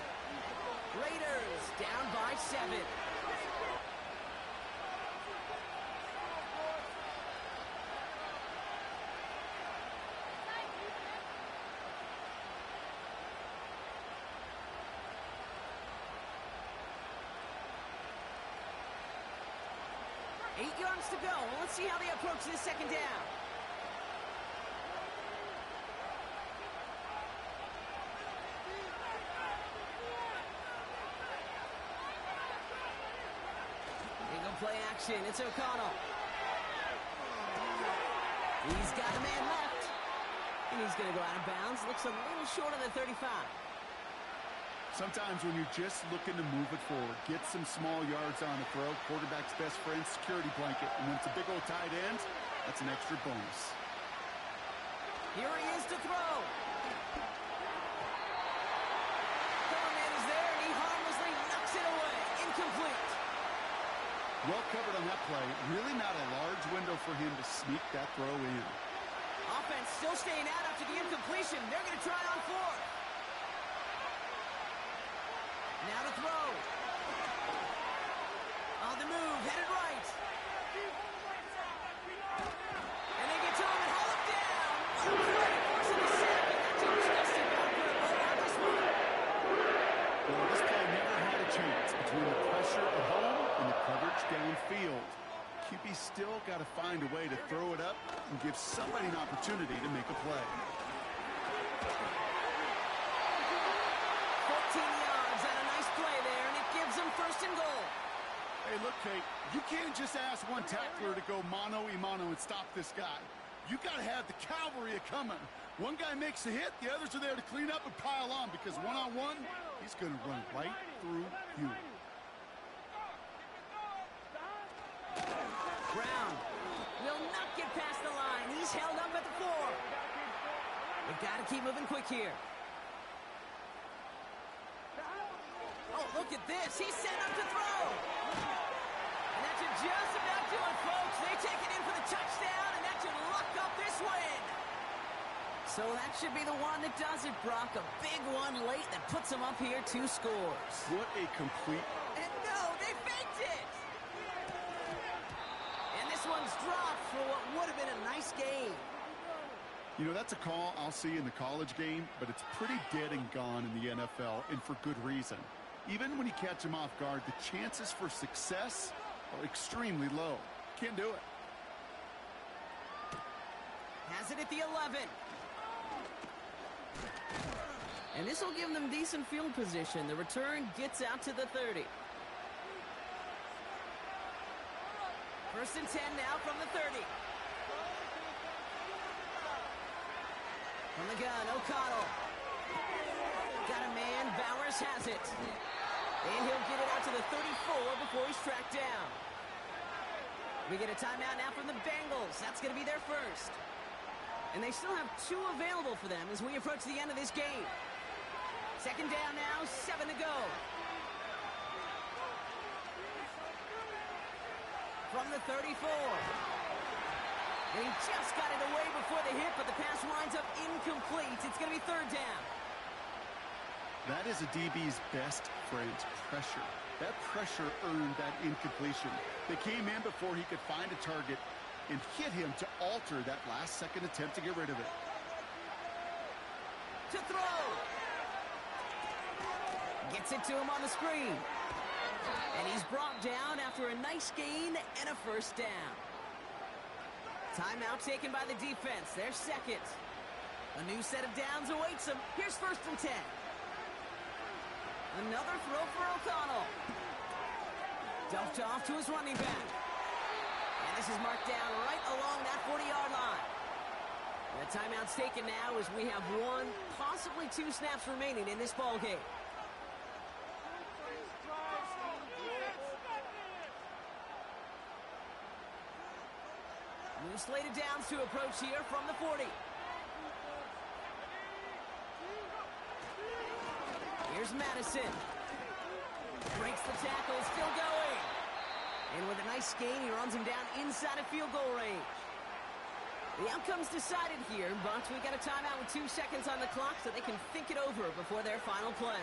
Raiders down by 7. Eight yards to go. Well, let's see how they approach this 2nd down. Eagle play action. It's O'Connell. He's got a man left. And he's going to go out of bounds. Looks a little short of the 35. Sometimes when you're just looking to move it forward, get some small yards on a throw, quarterback's best friend, security blanket. And when it's a big old tight end, that's an extra bonus. Here he is to throw. Cover man is there, and he harmlessly knocks it away. Incomplete. Well covered on that play. Really not a large window for him to sneak that throw in. Offense still staying out after the incompletion. They're going to try on fourth. Now to throw. On the move, headed right. And they get to him and haul him down. What a play, forcing the sack, and that team just about put a bow on this one. Well, this play never had a chance between the pressure at home and the coverage downfield. QB still got to find a way to throw it up and give somebody an opportunity to make a play. 14 yards on a nice play there, and it gives them first and goal. Hey, look, Kate, you can't just ask one tackler to go mano-a-mano and stop this guy. You got to have the cavalry coming. One guy makes a hit, the others are there to clean up and pile on, because one-on-one, he's going to run right through you. Brown will not get past the line. He's held up at the 4. They've got to keep moving quick here. Oh, look at this. He's set up to throw. And that should just about do it, folks. They take it in for the touchdown, and that should lock up this win. So that should be the one that does it, Brock. A big one late that puts them up here 2 scores. What a complete... And no, they faked it. And this one's dropped for what would have been a nice game. You know, that's a call I'll see in the college game, but it's pretty dead and gone in the NFL, and for good reason. Even when you catch him off guard, the chances for success are extremely low. Can't do it. Has it at the 11. And this will give them decent field position. The return gets out to the 30. First and 10 now from the 30. From the gun, O'Connell. Got a man, Bowers has it. And he'll get it out to the 34 before he's tracked down. We get a timeout now from the Bengals. That's going to be their first. And they still have 2 available for them as we approach the end of this game. Second down now, 7 to go. From the 34. And he just got it away before the hit, but the pass winds up incomplete. It's going to be third down. That is a DB's best friend, pressure. That pressure earned that incompletion. They came in before he could find a target and hit him to alter that last-second attempt to get rid of it. To throw. Gets it to him on the screen. And he's brought down after a nice gain and a first down. Timeout taken by the defense. Their second. A new set of downs awaits them. Here's first and 10. Another throw for O'Connell. Dumped off to his running back. And this is marked down right along that 40-yard line. The timeout's taken now as we have 1, possibly 2 snaps remaining in this ball game. New slated downs to approach here from the 40. Here's Madison. Breaks the tackle, still going. And with a nice gain, he runs him down inside of field goal range. The outcome's decided here, but we got a timeout with 2 seconds on the clock so they can think it over before their final play.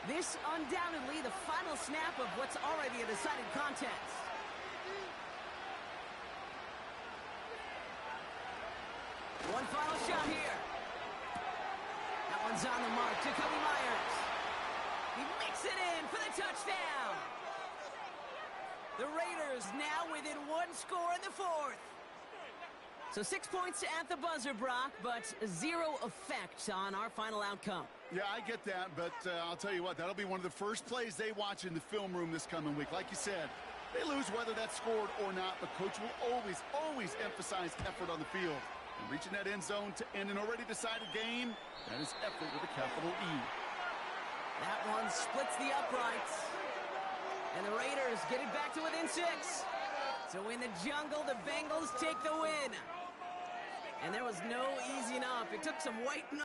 This undoubtedly the final snap of what's already a decided contest. One final shot here. That one's on the mark. Jacoby Myers. He makes it in for the touchdown. The Raiders now within 1 score in the 4th. So 6 points at the buzzer, Brock, but 0 effect on our final outcome. Yeah, I get that, but I'll tell you what, that'll be one of the first plays they watch in the film room this coming week. Like you said, they lose whether that's scored or not, but Coach will always emphasize effort on the field. And reaching that end zone to end an already decided game, that is effort with a capital E. That one splits the uprights. And the Raiders get it back to within 6. So in the jungle, the Bengals take the win. And there was no easing up. It took some white